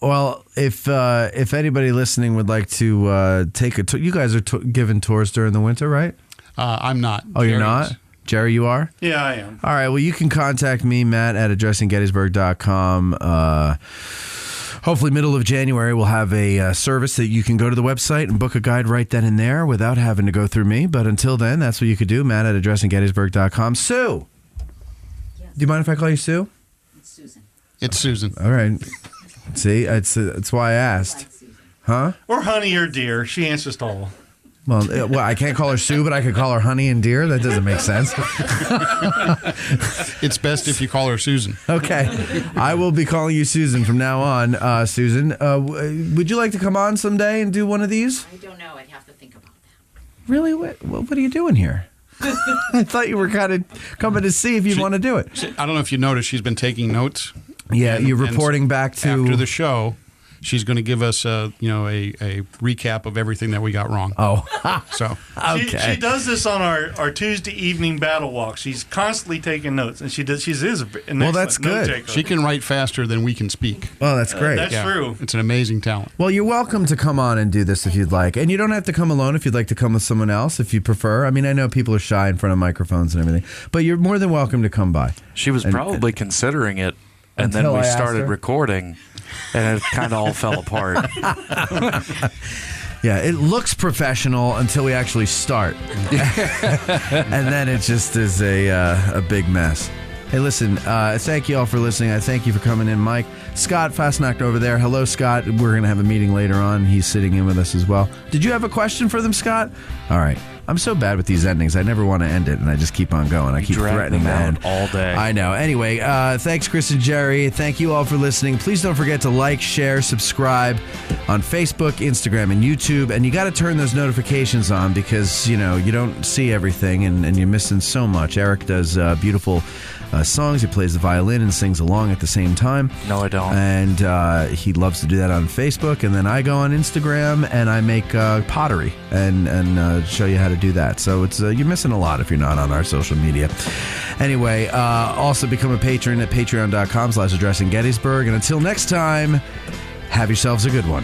Speaker 1: Well, if anybody listening would like to take a tour, you guys are giving tours during the winter, right?
Speaker 4: I'm not.
Speaker 1: Oh, you're
Speaker 4: Jerry
Speaker 1: not?
Speaker 4: is.
Speaker 1: Jerry, you are?
Speaker 5: Yeah, I am.
Speaker 1: All right, well, you can contact me, Matt, at addressinggettysburg.com. Hopefully, middle of January, we'll have a service that you can go to the website and book a guide right then and there without having to go through me. But until then, that's what you could do, Matt, at addressinggettysburg.com. Sue!
Speaker 9: Yes.
Speaker 1: Do you mind if I call you Sue?
Speaker 9: It's Susan.
Speaker 4: It's Susan.
Speaker 1: All right. See, that's why I asked.
Speaker 9: Like Susan.
Speaker 1: Huh?
Speaker 5: Or honey or dear. She answers to all.
Speaker 1: Well, I can't call her Sue, but I could call her Honey and Dear. That doesn't make sense.
Speaker 4: It's best if you call her Susan.
Speaker 1: Okay. I will be calling you Susan from now on. Susan, would you like to come on someday and do one of these?
Speaker 9: I don't know. I'd have to think about that.
Speaker 1: Really? What are you doing here? I thought you were kind of coming to see if you'd want to do it.
Speaker 4: I don't know if you noticed, she's been taking notes.
Speaker 1: Yeah,
Speaker 4: And-
Speaker 1: you're
Speaker 4: and
Speaker 1: reporting back to...
Speaker 4: After the show, she's going to give us a recap of everything that we got wrong.
Speaker 1: Oh,
Speaker 4: So
Speaker 1: okay.
Speaker 5: She does this on our Tuesday evening battle walk. She's constantly taking notes, and she is an excellent
Speaker 1: that's good.
Speaker 5: note-taker.
Speaker 4: she can write faster than we can speak.
Speaker 1: Oh, that's great.
Speaker 5: That's true.
Speaker 4: It's an amazing talent.
Speaker 1: Well, you're welcome to come on and do this if you'd like. And you don't have to come alone if you'd like to come with someone else if you prefer. I mean, I know people are shy in front of microphones and everything, but you're more than welcome to come by.
Speaker 3: She was probably considering it, and then
Speaker 1: Until
Speaker 3: we
Speaker 1: I asked
Speaker 3: started
Speaker 1: her.
Speaker 3: recording, and it kind of all fell apart.
Speaker 1: Yeah, it looks professional until we actually start. And then it just is a big mess. Hey, listen, thank you all for listening. I thank you for coming in, Mike. Scott Fastnacht over there. Hello, Scott. We're going to have a meeting later on. He's sitting in with us as well. Did you have a question for them, Scott? All right. I'm so bad with these endings. I never want to end it, and I just keep on going. I keep
Speaker 3: Drag
Speaker 1: threatening to
Speaker 3: them
Speaker 1: end.
Speaker 3: out all day.
Speaker 1: I know. Anyway, thanks, Chris and Jerry. Thank you all for listening. Please don't forget to like, share, subscribe on Facebook, Instagram, and YouTube. And you got to turn those notifications on because, you don't see everything, and you're missing so much. Eric does beautiful songs. He plays the violin and sings along at the same time.
Speaker 3: No, I don't.
Speaker 1: And he loves to do that on Facebook. And then I go on Instagram and I make pottery and show you how to do that. So it's you're missing a lot if you're not on our social media. Anyway, also become a patron at patreon.com/addressinggettysburg. And until next time, have yourselves a good one.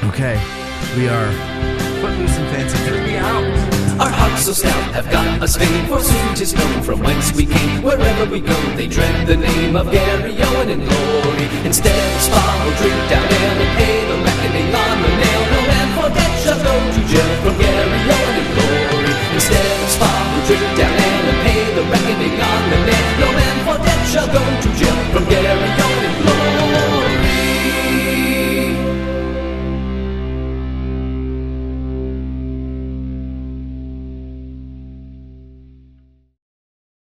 Speaker 1: Okay, we are Footloose and Fancy Free out.
Speaker 10: Our hearts so stout have got us fame, forsooth 'tis known from whence we came. Wherever we go, they dread the name of Gary Owen in glory. Instead of spa, drink down ale and pay the reckoning on the nail. No man for debt shall go to jail from Gary Owen in glory. Instead of spa, drink down ale.